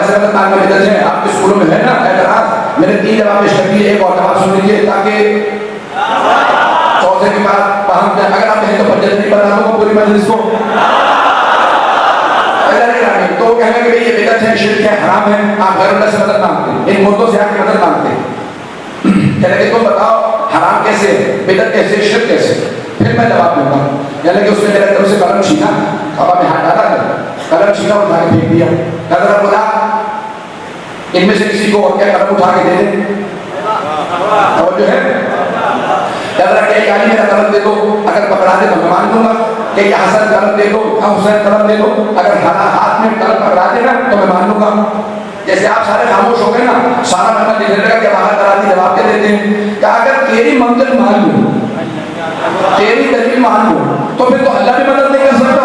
اللہ سے مدد مانگنا بدعت ہے. آپ کے اسکولوں میں ہے نا اعتراض؟ میں نے 3 جواب پیش کر دیے, ایک اور جواب سن لیجیے تاکہ چوتھے کے بعد پہنچ جائے. اگر آپ کہیں تو بجٹ نہیں بتا دوں گا پوری مجلس کو. تو وہ کہنے کہ یہ بدعت ہے, شرک ہے, حرام ہے, آپ غیر اللہ سے مدد مانگتے ہیں, ان مردوں سے آ کے مدد مانگتے ہیں. کہنے کہ تم بتاؤ حرام کیسے ہے, بدعت کیسے ہے, شرک کیسے ہے, پھر میں جواب دوں گا. یعنی کہ اس نے میرے طرف سے قلم چھینا, ہوا میں ہاتھ ڈالا, قلم چھینا اور اٹھا کے پھینک دیا. حضرت بولا ان میں سے کسی کو کیا قلم اٹھا کے دے دیں, اور جو ہے حضرت کہ علی میرا قلم دے دو, اگر پکڑا دے تو میں مان لوں گا. کہ یہ حسن قلم دے دو, حسین قلم دے دو, اگر ہاتھ میں قلم پکڑا دے نا تو میں مان لوں گا. جیسے آپ سارے خاموش ہو گئے نا, سارا مطلب لکھنے لگا کہ باہر کراتی جواب کے دیتے ہیں کہ اگر تیری منزل مان لوں, تیری دلیل مان لوں, تو پھر تو اللہ بھی مدد نہیں کر سکتا.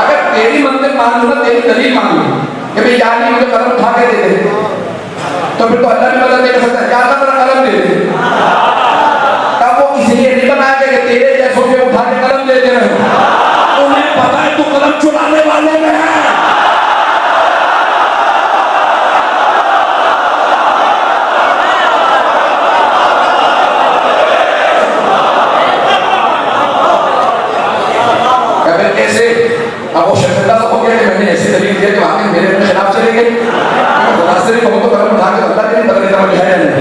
اگر تیری منزل مان لوں نا, تیری دلیل مان لوں کہ بھئی یعنی مجھے قلم اٹھا کے دے دے, تو پھر تو اللہ بھی مدد نہیں کر سکتا. کیا تھا میرا قلم دے دے, تب وہ اس لیے نہیں بنایا کہ تیرے جیسوں کے اٹھا کے قلم دیتے رہے. انہیں پتا ہے تو قلم چرانے والوں میں ہے. کیسے اب وہ شرمندہ ہو گیا کہ میں نے ایسی دلیل دیا کہ واقعی میرے اپنے خلاف چلے گئے. خدا سے نہیں تو قلم اٹھا کے اللہ کے نہیں پتہ نہیں مجھے ہے نہیں,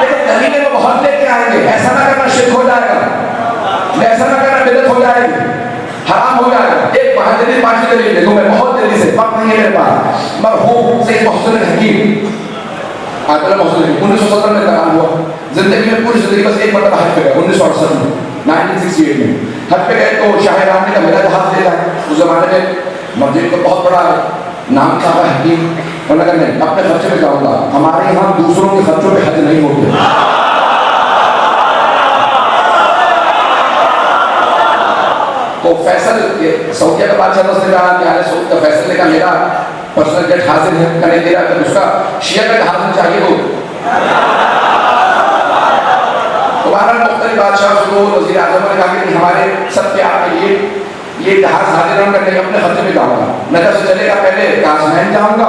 لیکن دلیلیں وہ بہت لے کے آئیں گے. ایسا نہ کرنا شرک ہو جائے گا, ایسا نہ کرنا بدعت ہو جائے گی, حرام ہو جائے گا. ایک بہادری 5 دلیل دیکھو, میں بہت جلدی سے, وقت نہیں ہے میرے پاس. مرحوم سید محسن حکیم, آیت اللہ محسن حکیم 1970 میں انتقال ہوا. زندگی میں پوری زندگی بس ایک مرتبہ حج پہ گئے 1968 میں, 1968 میں حج پہ گئے تو شاہ رام نے کہا میرا جہاز لے جائے. اس زمانے میں مسجد تو بہت بڑا نام تھا حکیم, انہوں نے کہا نہیں اپنے خرچے پہ جاؤں گا, ہمارے یہاں دوسروں کے خرچوں پہ حج نہیں ہوتے. تو فیصل سعودیہ کا بادشاہ اس نے کہا کہ آل سعود کا فیصل نے کہا میرا پرسنل جیٹ حاضر ہے, کہنے دے رہا کہ اس کا شیعہ کا حاضر چاہیے ہو. دوبارہ مختلف بادشاہ کو وزیر اعظم نے کہا کہ ہمارے سب کے آپ کے لیے یہ جہاز حاضر ہوں, کرنے اپنے خرچے پہ جاؤں گا. نظر سے چلے گا پہلے کازمین جاؤں گا,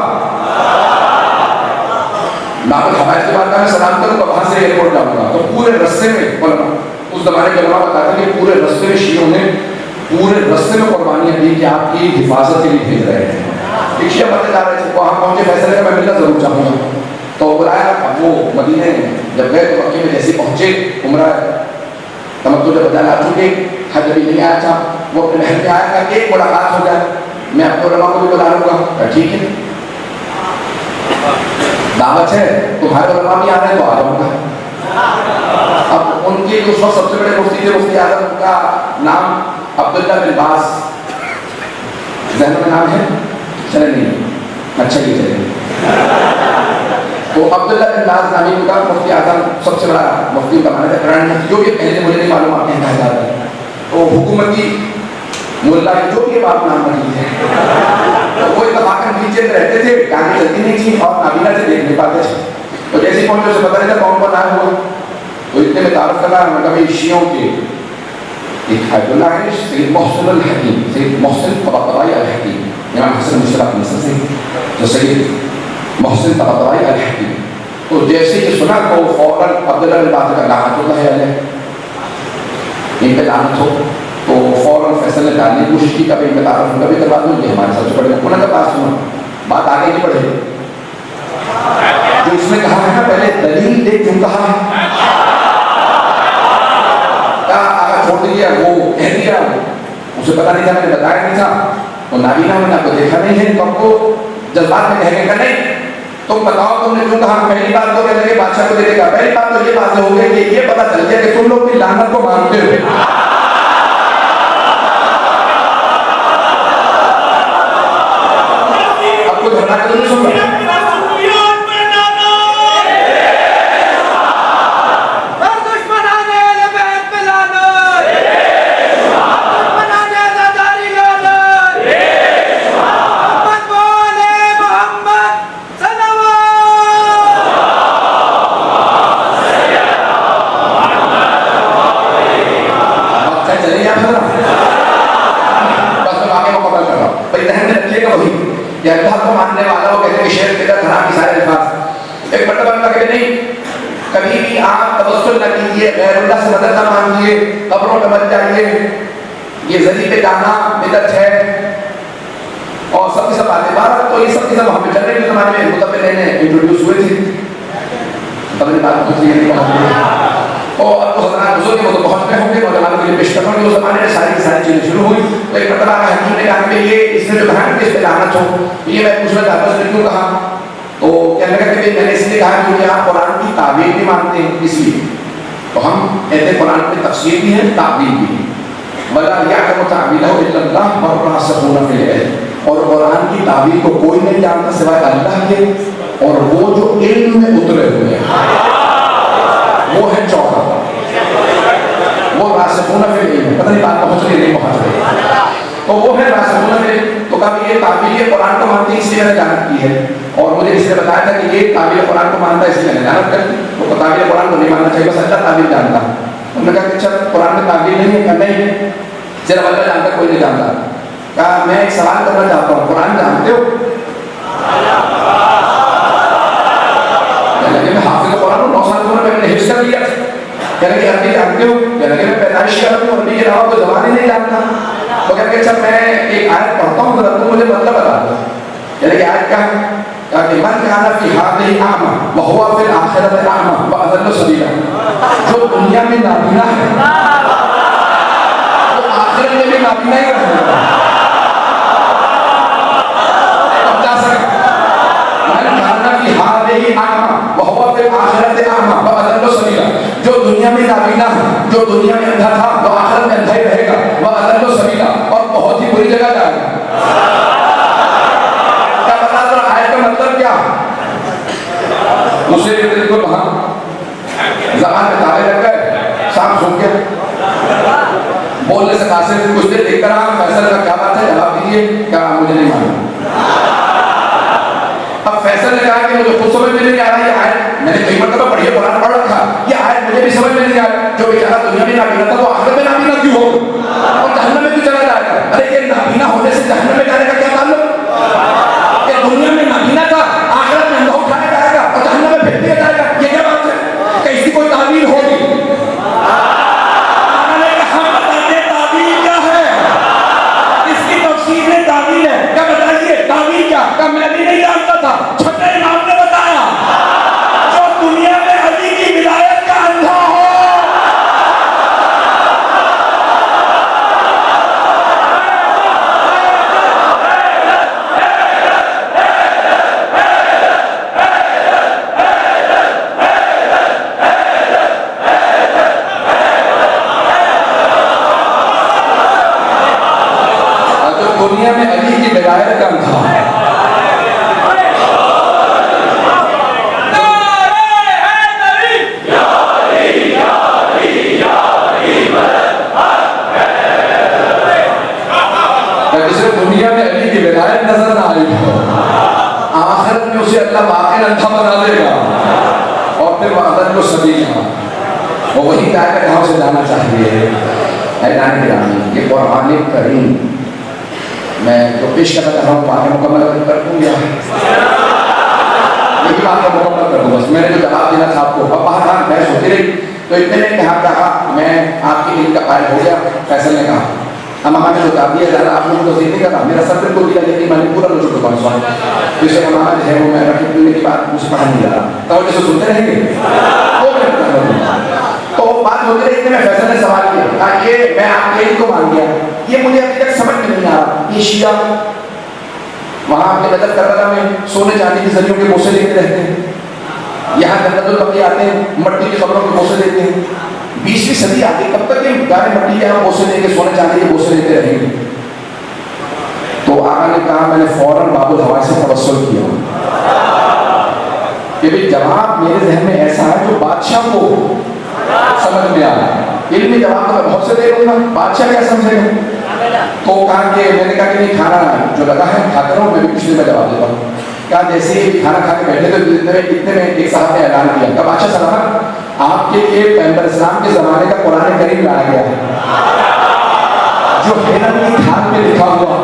نام الحوائج کے بعد میں سلام کروں گا, وہاں سے ایئرپورٹ جاؤں گا. تو پورے رستے میں علماء, اس زمانے کے علماء بتاتے ہیں کہ پورے رستے میں شیعوں نے پورے رستے میں قربانیاں دی کہ آپ کی حفاظت کے لیے بھیج رہے ہیں. ایک شیعہ بڑھتے جا رہے تھے, وہاں پہنچے, فیصلے کا میں ملنا ضرور چاہوں گا. تو بلایا, اب وہ مدینے جب گئے تو مکے میں جیسے پہنچے, عمرہ تمتع جب بتانا آ چکے, حج بھی نہیں آیا تھا, وہ اپنے محل میں آیا کہ ایک ملاقات ہو جائے, میں اپنے علماء کو بھی بتا لوں گا. ٹھیک ہے, دعوت ہے, تمہارے علماء بھی آ رہے ہیں تو آ جاؤں گا. اب ان کے اس وقت سب سے بڑے مفتی تھے, مفتی اعظم کا نام عبداللہ بن باز, ذہن میں نام ہے, چلے نہیں, اچھا یہ چلے. تو عبداللہ بن باز نامی کا مفتی اعظم سب سے بڑا مفتی کا مانا جاتا ہے, جو یہ پہلے مجھے نہیں معلوم آپ کہنا چاہتے ہیں. تو حکومتی ملا جو بھی بات نام رہی ہے, وہ اتفاقاً نیچے رہتے تھے, گاڑی چلتی نہیں تھی اور نابینا سے دیکھ نہیں پاتے تھے. تو جیسے پہنچے اسے پتہ نہیں تھا کون کون آیا ہوا. تو اتنے میں تعارف کرنا کبھی شیعوں کے ایک حید اللہ ہے, سید محسن الحکیم, سید محسن طباطبائی الحکیم, امام حسن مشرف مصر سے جو سید محسن طباطبائی الحکیم. تو جیسے کہ سنا تو فوراً عبداللہ بن باز کا لعنت اللہ علیہ, ان پہ لعنت ہو. تو فوراً فیصل نے ڈالنے کی کوشش کی, کبھی ان کا تعارف ان کا بھی کروا دوں, یہ ہمارے سب سے بڑے. انہوں نے بات سنا, بات آگے نہیں بڑھے. جو اس نے کہا ہے نا پہلے دلیل دے کیوں کہا ہے, چھوڑ دیا, وہ کہہ دیا, اسے پتا نہیں تھا, میں نے بتایا نہیں تھا, اور نابینا میں نے آپ کو دیکھا نہیں ہے, تو آپ کو جذبات میں کہنے کا نہیں. تم بتاؤ تم نے کیوں کہا. پہلی بات تو کہتے کہ بادشاہ کو دے دے گا. پہلی بات تو یہ بات ہو گئی کہ یہ پتا چل گیا کہ تم لوگ بھی لعنت کو مانتے ہو. اب کو دھرنا کے تو نہیں سن رہا. کبھی بھی آپ توسل نہ کیجیے، غیر اللہ سے مدد نہ مانگیے، قبروں میں مت جائیے، یہ ذریعے پہ جانا بدعت ہے اور سب کی سب باتیں بات. تو یہ سب کی سب ہم پہ چل رہے ہیں. زمانے میں متبر نے انٹروڈیوس ہوئے تھے، تب نے بات پوچھ لی اور اب تو حضرات بزرگ ہیں وہ تو پہنچ گئے ہوں گے، نوجوانوں کے لیے پیش کرنا کہ اس زمانے میں ساری چیزیں شروع ہوئی. تو ایک مرتبہ حکیم نے کہا کہ یہ اس نے جو کہا کہ اس پہ لعنت ہو، یہ میں پوچھنا چاہتا ہوں اس نے کیوں کہا. تو کہنے لگا کہ میں نے اس لیے کہا کیونکہ آپ قرآن کی تعبیر بھی مانتے ہیں اس لیے. تو ہم کہتے ہیں قرآن کی تفسیر بھی ہے، تعبیر بھی ہے. وَلَا يَعْلَمُ تَعْوِيلَهُ إِلَّا اللَّهُ وَالرَّاسِخُونَ فِي الْعِلْمِ. اور قرآن کی تعبیر کو کوئی نہیں جانتا سوائے اللہ کے اور وہ جو علم میں اترے ہوئے ہیں، وہ ہے چوتھا، وہ راسخون فی العلم. پتہ نہیں بات پہنچ رہی نہیں پہنچ رہی، تو وہ ہے راسخون فی العلم. تو کبھی یہ تعبیر یہ قرآن کو مانتے اس لیے میں نے جانت کی ہے اور مجھے اس نے بتایا تھا کہ یہ تعبیر قرآن کو مانتا ہے اس لیے میں نے جانت کر دی. تو تعبیر قرآن کو نہیں ماننا چاہیے، بس اللہ تعبیر جانتا. انہوں نے کہا کہ اچھا قرآن میں تعبیر نہیں ہے، نہیں صرف اللہ جانتا، کوئی نہیں جانتا. کہا میں ایک سوال کرنا چاہتا ہوں، قرآن جانتے ہو؟ کہنے لگے میں حافظ قرآن ہوں، 9 سال عمر میں نے حفظ کر لیا. کہنے لگے عربی جانتے ہو؟ کہنے لگے میں پیدائش کا عربی ہوں، عربی کے علاوہ کوئی زبان ہی نہیں جانتا. تو کہنے لگے اچھا میں ایک آیت پڑھتا ہوں ذرا تم مجھے مطلب بتا دو. کہنے لگے آیت کیا ہے؟ کہا کہ من کان فی ہذہ اعمی وہو فی الآخرۃ اعمی واضل سبیلا. جو دنیا میں نابینا ہے وہ آخرت میں بھی نابینا ہی رہے گا. اب جا سکتے من کان فی ہذہ اعمی وہو فی الآخرۃ اعمی واضل سبیلا. جو دنیا میں نابینا ہے، جو دنیا میں اندھا تھا وہ آخرت میں اندھا ہی رہے گا، واضل سبیلا، اور بہت ہی بری جگہ جائے گا. مطلب کیا؟ دوسرے کے دل کو وہاں زبان میں تالے لگ گئے، سانپ سن کے بولنے سے قاصر کچھ دیر دیکھ کر فیصل کا کیا بات ہے جواب دیجیے. کہا مجھے نہیں معلوم. اب فیصل نے کہا کہ مجھے خود سمجھ میں نہیں آ رہا یہ آیت، میں نے کئی مرتبہ پڑھی ہے، قرآن پڑھ رکھا، یہ آیت مجھے بھی سمجھ میں نہیں آ رہا. جو بیچارہ دنیا میں نابینا تھا وہ آخرت میں نابینا کیوں ہو اور جہنم میں کیوں چلا جائے گا؟ ارے یہ نابینا ہونے سے جہنم میں جانے کا کیا تعلق؟ دنیا میں نابینا تھا، آخرت میں اندھا اٹھایا جائے گا اور جہنم میں پھینک دیا جائے گا. یہ کیا بات ہے کہ اس کی کوئی تعبیر ہوگی؟ ہم بتاتے تعبیر کیا ہے، اس کی تفسیر میں تعبیر ہے. کیا بتائیے تعبیر کیا؟ کہ میں بھی نہیں جانتا تھا، چھٹے امام نے بتایا. جو دنیا میں علی کی ولایت کا اندھا ہو دنیا میں علی کی ولایت کا اندھا جسے دنیا میں علی کی ولایت نظر نہ آئی ہو، آخرت میں اسے اللہ واقعی اندھا بنا دے گا اور پھر وعدت کو سبیلا. وہ وہی کہا کہ کہاں سے جانا چاہیے. اعلان گرامی یہ قرآن کریم میں جو پیش کرنا چاہ رہا ہوں باتیں مکمل کر دوں یا یہ بھی بات مکمل کر دوں. بس میں نے جو جواب دینا تھا آپ کو، اب بہرحال بحث ہوتی رہی تو اتنے میں کہا میں آپ کی علم کا قائل ہو گیا. فیصل نے کہا امامہ نے جو جواب دیا زیادہ آپ لوگوں کو ذکر نہیں کرنا، میرا سب بالکل دیا لیکن میں نے پورا نوٹ کر پہنچ سوال جسے امامہ جو ہے وہ میں رکھنے پینے کی بات مجھے پڑھا نہیں جا رہا. توجہ سے سنتے رہیں گے تو بات ہوتی رہی. اتنے میں فیصل نے سوال کیا، کہا یہ میں آپ کے علم کو مان گیا، یہ مجھے ابھی تک سمجھ میں نہیں آ رہا. یہ شیعہ وہاں کے نجف کربلا میں سونے چاندی کی زریوں کے بوسے لیتے رہتے ہیں، یہاں جنت البقیع آتے ہیں مٹی کی قبروں کے بوسے لیتے ہیں. 20ویں صدی آتی کب تک یہ گانے مٹی کے یہاں بوسے لے کے سونے چاندی کے بوسے لیتے رہیں گے. تو آقا نے کہا میں نے فوراً باب الحوائے سے توسل کیا کہ بھی جواب میرے ذہن میں ایسا ہے جو بادشاہ کو سمجھ میں آ رہا ہے. علمی جواب تو میں بہت سے دے دوں گا، بادشاہ کیا سمجھے گا؟ تو کہا کہ میں نے کہا کہ نہیں کھانا جو لگا ہے کھاتا رہا ہوں، میں بھی کچھ دیر میں جواب دیتا ہوں. کہا جیسے ہی کھانا کھا کے بیٹھے تو اتنے میں ایک صاحب نے اعلان کیا کہ بادشاہ سلامت آپ کے لیے پیغمبر اسلام کے زمانے کا قرآن کریم لایا گیا ہے جو ہرن کی کھال میں لکھا ہوا.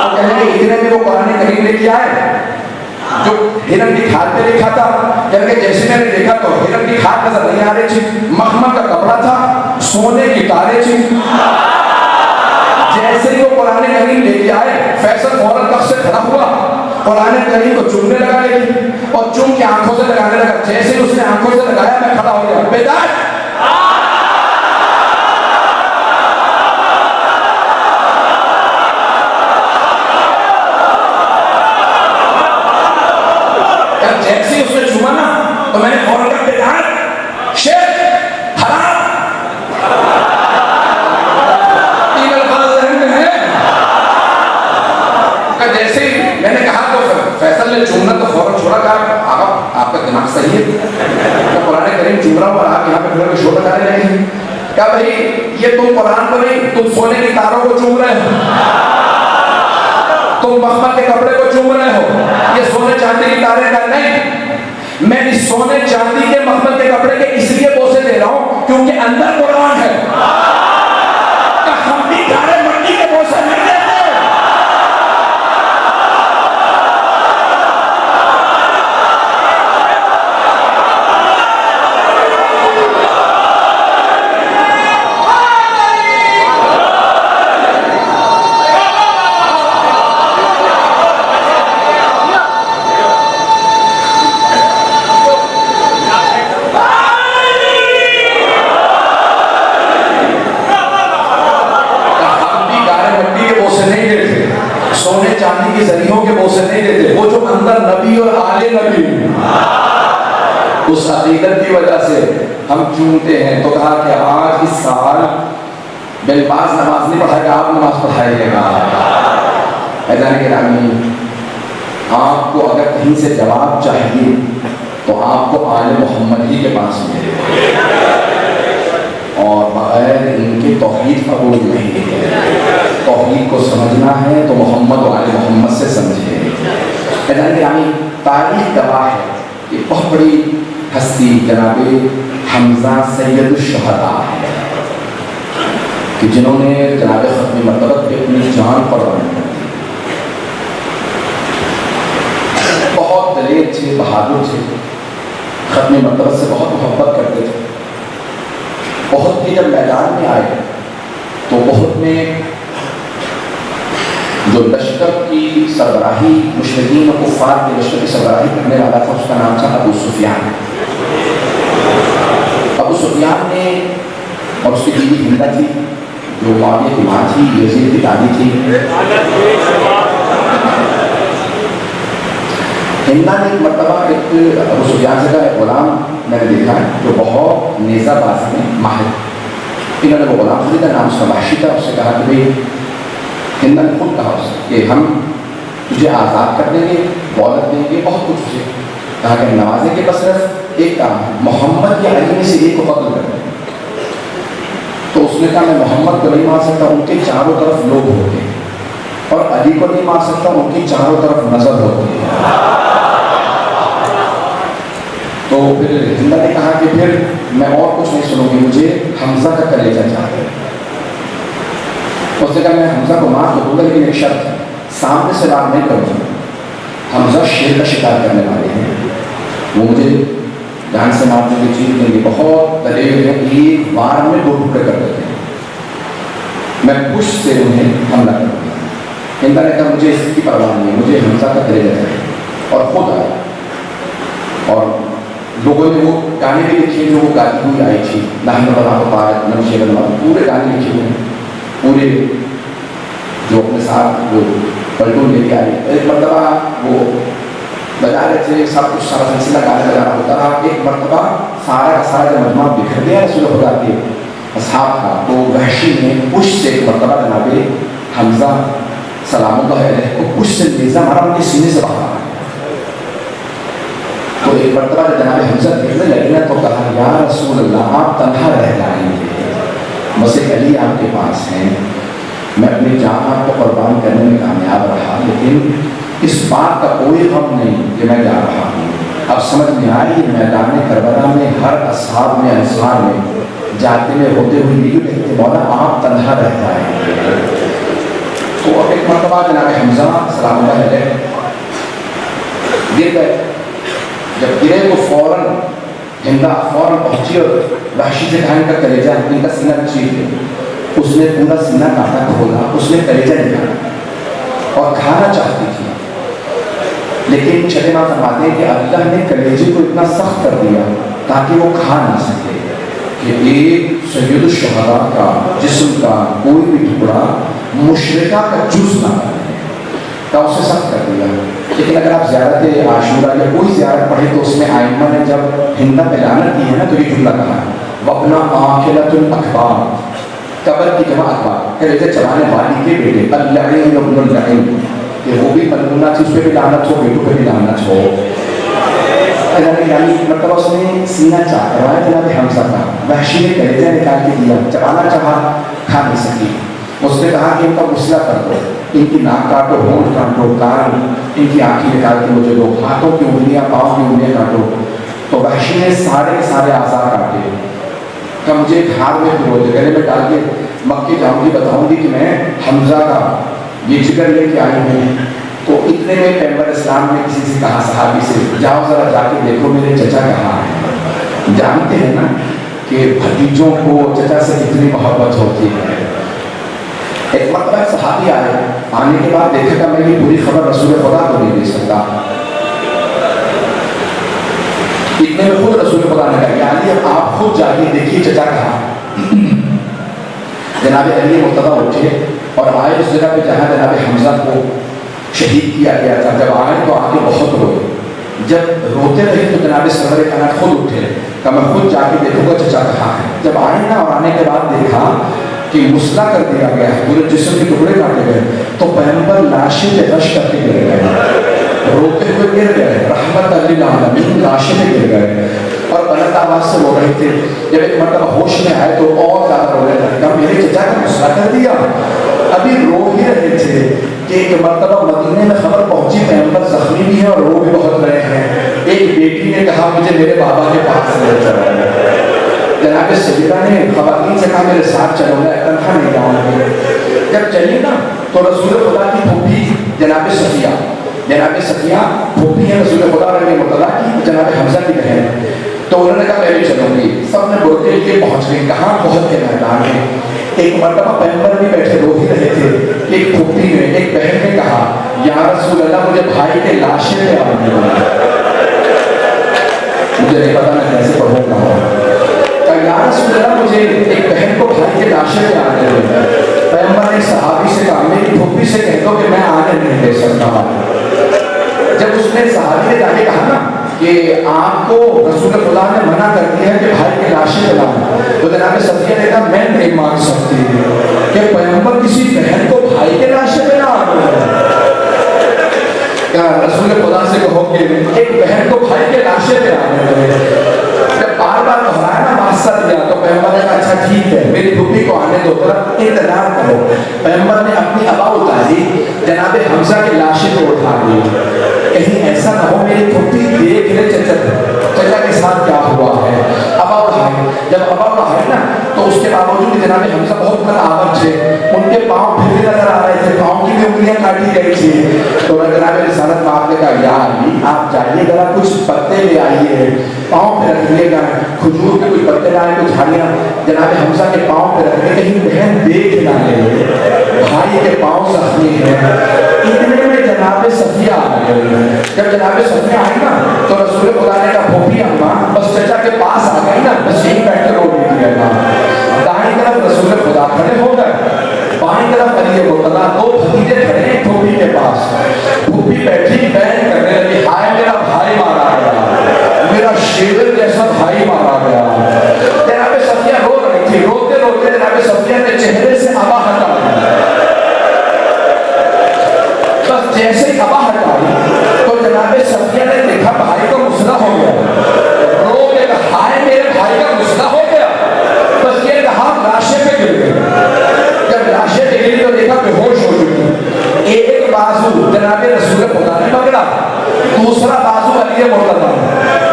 تو کہنے لگے اتنے میں وہ قرآن کریم لے کے آئے جو ہرن کی کھال پہ لکھا تھا کہ جیسے میں نے دیکھا تو ہرن کی کھال نظر نہیں آ رہی تھی، مخمل کا کپڑا تھا، سونے کی تارے تھی. جیسے ہی وہ قرآن کریم لے کے آئے فیصل فوراً کف سے کھڑا ہوا، قرآن کریم کو چومنے لگا لیکن اور چوم کے آنکھوں سے لگانے لگا. جیسے ہی اس نے آنکھوں سے لگایا میں کھڑا ہو گیا. بیدار جیسے ہی اس نے چوما نا تو میں نے فوراً کہا بیدار شیخ حرام تین الفاظ ذہن میں ہیں. جیسے ہی میں نے کہا تو فیصل نے چومنا تو فوراً چھوڑا. کہا آقا آپ کا دماغ صحیح ہے؟ تو قرآن کریم چوم رہا ہوں اور آپ یہاں پہ کھڑے ہوئے شور لگا رہے ہیں. کہا بھائی یہ تم قرآن کو نہیں، تم سونے کی تاروں کو چوم رہے ہو، تم مخمل کے کپڑے کو چوم رہے ہو. یہ سونے چاندی کی تارے کا نہیں، میں اس سونے چاندی کے مخمل کے کپڑے کے اس لیے بوسے دے رہا ہوں کیونکہ اندر قرآن ہے. کہ ہم بھی گھارے مٹی کے بوسے نہیں دیتے. سونے چاندی کے ذریعوں کے بوسے نہیں دیتے، وہ جو اندر نبی اور آل نبی اس عقیدت کی وجہ سے ہم چومتے ہیں. تو کہا کہ آج اس سال بالباز نماز نہیں پڑھائے گا، آپ نماز پڑھائیے گا. ایزان گرامی آپ کو اگر کہیں سے جواب چاہیے تو آپ کو آل محمد ہی کے پاس ملے اور بغیر ان کے توحید قبول نہیں ہے. توحید کو سمجھنا ہے تو محمد و آل محمد سے سمجھے. یعنی تاریخ گواہ ہے کہ بہت بڑی ہستی جناب حمزہ سید الشہداء ہے کہ جنہوں نے جناب ختم مرتبت پہ اپنی جان قربان کر دی. بہت دلیر تھے، بہادر تھے، ختم مرتبت سے بہت محبت کرتے تھے. بہت کے جب میدان میں آئے تو بہت میں جو لشکر کی سربراہی مشرکین و کفار کے لشکر کی سربراہی کرنے والا تھا اس کا نام تھا ابو سفیان. ابو سفیان نے اور اس کی بیوی ہندہ تھی جو معاویہ کی ماں تھی، یزید کی دادی تھی. ہندہ نے ایک مرتبہ ایک ابو سفیان سے کا ایک غلام میں نے دیکھا ہے جو بہت نیزہ باز میں ماہر. انہوں نے وہ غلام خریدا، نام اس کا وحشی تھا. اس سے کہا کہ بھائی ہندہ نے خود کہا اس کہ ہم تجھے آزاد کر دیں گے، دولت دیں گے، بہت کچھ اسے کہا کہ نوازیں گے، بس صرف ایک کام ہے محمد یا علی میں سے ایک کو قتل کر دیں. تو اس نے کہا میں محمد کو نہیں مار سکتا، ان کے چاروں طرف لوگ ہوتے ہیں، اور علی کو نہیں مار سکتا، ان کی چاروں طرف نظر ہوتی ہے. تو پھر ہندہ نے کہا کہ پھر میں اور کچھ نہیں سنوں گی، مجھے حمزہ کا کلیجہ چاہیے. اس نے کہا میں حمزہ کو مار تو دوں گا لیکن ایک شرط ہے، سامنے سے وار نہیں کروں گا. حمزہ شیر کا شکار کرنے والے ہیں، وہ مجھے جان سے مار دیں گے، چیز دیں گے، بہت دلیر ہیں، ایک وار میں 2 ٹکڑے کر دیتے ہیں. میں پش سے انہیں حملہ کروں گا. ہندہ نے کہا مجھے اس کی پرواہ نہیں ہے، مجھے حمزہ کا کلیجہ چاہیے. اور خود آیا اور لوگوں نے وہ گانے بھی لکھے جو وہ گاتی ہوئی آئی تھی، نحن بنا پارت نمشے بنوا، پورے گانے لکھے ہوئے ہیں، پورے جو اپنے ساتھ وہ پلٹون لے کے آئے. ایک مرتبہ وہ بجا رہے تھے، سب کچھ سارا سلسلہ گانے بجانا ہوتا رہا. ایک مرتبہ سارا کا سارا جو مجموعہ بکھر گیا رسول خدا کے اصحاب کا. تو وحشی نے پش سے ایک مرتبہ جناب حمزہ سلام اللہ علیہ کو پش سے نیزہ مارا، ان کے سینے سے باہر آ گیا. تو ایک مرتبہ جناب حمزہ دیکھنے لگے نا تو کہا یا رسول اللہ آپ تنہا رہ جائیں گے، بس ایک علی آپ کے پاس ہیں. میں اپنی جان آپ کو قربان کرنے میں کامیاب رہا، لیکن اس بات کا کوئی غم نہیں کہ میں جا رہا ہوں. اب سمجھ میں آئی میدان کربلا میں ہر اصحاب میں انصار میں جاتے میں ہوتے ہوئے یہ کہتے مولا آپ تنہا رہ جائیں گے. تو اب ایک مرتبہ جناب حمزہ سلام اللہ علیہ گر گئے. جب گرے تو فوراً ہندا فوراً پہنچی اور وحشی سے کہا ان کا کلیجہ ان کا سینہ چیر دے. اس نے پورا سینہ کاٹا کھولا, اس نے کلیجہ نکالا اور کھانا چاہتی تھی, لیکن چلے ماں فرماتے ہیں کہ اللہ نے کلیجے کو اتنا سخت کر دیا تاکہ وہ کھا نہ سکے کہ ایک سید الشہداء کا جسم کا کوئی بھی ٹکڑا مشرکہ کا جز نہ کرے, تو اسے سخت کر دیا. لیکن اگر آپ زیارت عاشورہ یا کوئی زیارت پڑھے تو اس میں آئمہ نے جب ہندا پہ لعنت کی ہے نا تو یہ جملہ کہا ہے وَابْنَ آخِلَةُ الْأَكْبَارِ, قبر کی جمع اکبار, کلیجہ چبانے والی کے بیٹے, اللعین ابن اللعین, کہ وہ بھی ملعونہ تھی, اس پہ بھی لعنت ہو, بیٹوں پہ بھی لعنت ہو. یعنی مرتبہ اس نے سینہ چاہ کروایا جناب حمزہ کا, وحشی نے کلیجہ نکال کے دیا, چبانا چاہا کھا نہیں سکی. اس نے کہا کہ ان کا غسلہ کر دو, ان کی ناک کاٹو, ہونٹ کاٹو, کان, ان کی آنکھیں نکال کے مجھے دو, ہاتھوں کی انگلیاں, پاؤں کی انگلیاں کاٹو. تو وحشی نے سارے اعضاء کاٹے. کہ مجھے ایک ہار میں پھرو دے, گلے میں ڈال کے مکے جاؤں گی, بتاؤں گی کہ میں حمزہ کا یہ جگر لے کے آئی ہوں. تو اتنے میں پیغمبر اسلام نے کسی سے کہا, صحابی سے, جاؤ ذرا جا کے دیکھو میرے چچا کہاں ہے. جانتے ہیں نا کہ بھتیجوں کو چچا سے کتنی محبت ہوتی ہے. ایک مرتبہ صحابی آئے, آنے کے بعد دیکھا کہ میں یہ پوری خبر رسول خدا کو نہیں دے سکتا. اتنے میں خود رسول خدا نے کہا یعنی اب آپ خود جا کے دیکھیے چچا کہاں. جناب علی مرتضیٰ اٹھے اور آئے اس جگہ پہ جہاں جناب حمزہ کو شہید کیا گیا تھا. جب آئے تو آ کے بہت روئے. جب روتے رہے تو جناب سرور کائنات خود اٹھے کہ میں خود جا کے دیکھوں گا چچا کہاں ہے. جب آئے نا اور آنے کے بعد دیکھا کہ مسئلہ کر دیا گیا ہے, پورے جسم کے ٹکڑے کاٹے گئے, تو پیغمبر لاشیں پہ رش کر کے گر گئے, روتے ہوئے گر گئے, رحمت للعالمین لاشیں پہ گر گئے اور بلند آواز سے رو رہے تھے. جب ایک مرتبہ ہوش میں آئے تو اور زیادہ رو رہے تھے, کہا میرے چچا کا مسئلہ کر دیا. ابھی رو ہی رہے تھے کہ ایک مرتبہ مدینے میں خبر پہنچی پیغمبر زخمی بھی ہے اور رو بھی بہت رہے ہیں. ایک بیٹی نے کہا مجھے میرے بابا کے پاس سے لے چلو. جناب سیدہ نے خواتین سے کہا میرے ساتھ چلو, میں تنہا نہیں جاؤں گی. جب چلی نا تو رسول خدا کی پھوپھی جناب صفیہ پھوپھی ہے رسول خدا رضی اللہ کی, جناب حمزہ کی بہن. تو انہوں نے کہا میں بھی چلوں گی. سب نے برقع لیے پہنچ گئی. کہاں بہت کے میدان میں. ایک مرتبہ پیغمبر بھی بیٹھے رو ہی رہے تھے. ایک پھوپھی نے, ایک بہن نے کہا یا رسول اللہ مجھے بھائی کے لاشیں پہ آنے دو. مجھے نہیں پتا میں کیسے پڑھوں گا. یا رسول اللہ مجھے ایک بہن کو بھائی کے لاشیں پہ آنے دو. پیغمبر نے صحابی سے کہا میری پھوپھی سے کہہ دو کہ میں آنے نہیں دے سکتا. جب اس نے صحابی نے جا کے کہا نا کہ آپ کو رسول خدا نے منع کر دیا ہے کہ بھائی کے لاشیں پہ لاؤ, تو جناب صفیہ نے کہا میں نہیں مان سکتی کہ پیغمبر کسی بہن کو بھائی کے لاشیں پہ نہ آنے. کیا رسول خدا سے کہو کہ ایک بہن کو بھائی کے لاشیں پہ آنے دے. جب بار بار دہرایا نا واسطہ دیا تو پیغمبر نے کہا اچھا ٹھیک ہے میری پھوپھی کو آنے دو, ذرا انتظار کرو. پیغمبر نے اپنی ابا اتاری, جناب حمزہ کے لاشیں کو اٹھا دی. کہیں ایسا نہ ہو میری پھوپھی دیکھ لے چچا کے ساتھ کیا ہوا ہے. ابا اٹھائے. جب ابا اٹھائے نا تو اس کے باوجود جناب حمزہ بہت بڑا آور تھے, ان کے پاؤں پھر بھی نظر آ رہے تھے, پاؤں کی بھی انگلیاں کاٹی گئی تھی. تو جناب رسالت میں آپ نے کہا یا علی آپ جائیے ذرا کچھ پتے لے آئیے, پاؤں پہ رکھ لیے گا, کھجور کے کچھ پتے لائے, کچھ جھاڑیاں جناب حمزہ کے پاؤں پہ رکھ کے کہیں بہن دیکھ نہ لے بھائی کے پاؤں زخمی ہیں. اتنے میں جناب صفیہ آ گئی. جب جناب صفیہ آئی نا تو رسول خدا نے کہا پھوپھی اماں بس چچا کے پاس آ گئی نا, بس یہیں بیٹھ کے رو لیجیے گا. دائیں طرف رسول خدا کھڑے ہو گئے, بائیں طرف علی مرتضیٰ, دو بھتیجے کھڑے ہیں پھوپھی کے پاس. پھوپھی بیٹھی بین کرنے لگی ہائے میرا بھائی مارا گیا, میرا شیر جیسا بھائی مارا گیا. جناب صفیہ رو رہی تھی. روتے روتے جناب صفیہ نے چہرے سے ابا ہٹا دیا. بس جیسے ہی ابا ہٹائی تو جناب صفیہ نے دیکھا بھائی کا مسئلہ ہو گیا. رو کے کہا ہائے میرے بھائی کا مسئلہ ہو گیا. بس یہ کہا لاشیں پہ گر گئی. جب لاشیں پہ گری تو دیکھا بے ہوش ہو چکی. ایک بازو جناب رسول خدا نے پکڑا, دوسرا بازو علی مرتضیٰ.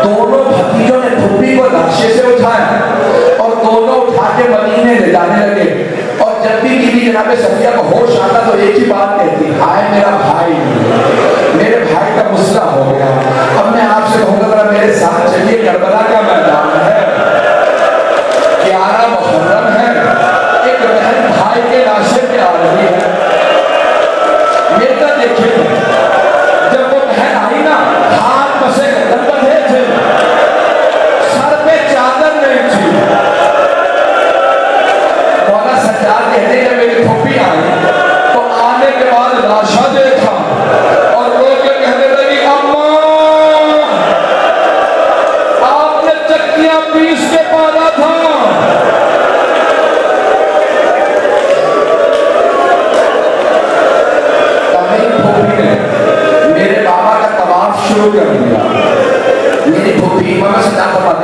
دونوں بھتیجوں نے پھوپھی کو لاشے سے اٹھایا اور دونوں اٹھا کے مدینے لے جانے لگے. اور جب بھی بیوی جناب صفیہ کو ہوش آتا تو ایک ہی بات کہتی ہائے میرا بھائی, میرے بھائی کا مسئلہ ہو گیا.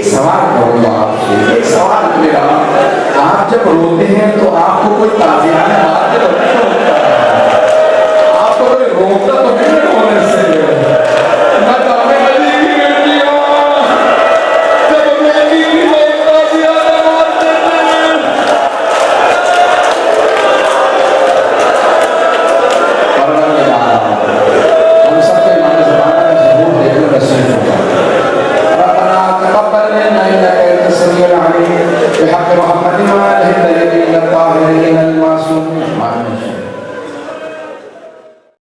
ایک سوال کروں گا آپ سے، ایک سوال میرا، آپ جب روتے ہیں تو آپ کو کوئی تعزیرانہ بات تو نہیں ہوتا ہے، آپ کو کوئی روکتا تو نہیں ہونے سے میں جانے والی کی بیٹی ہوں، جب میری بھی لوگ تعزیرانہ بات دیتے ہیں پروردگار ہم سب کے ہمارے زمانہ کا ضرور دیکھ کر رسول ہوگا تقبل منا انك انت السميع العليم بحق محمد وآله الطاهرين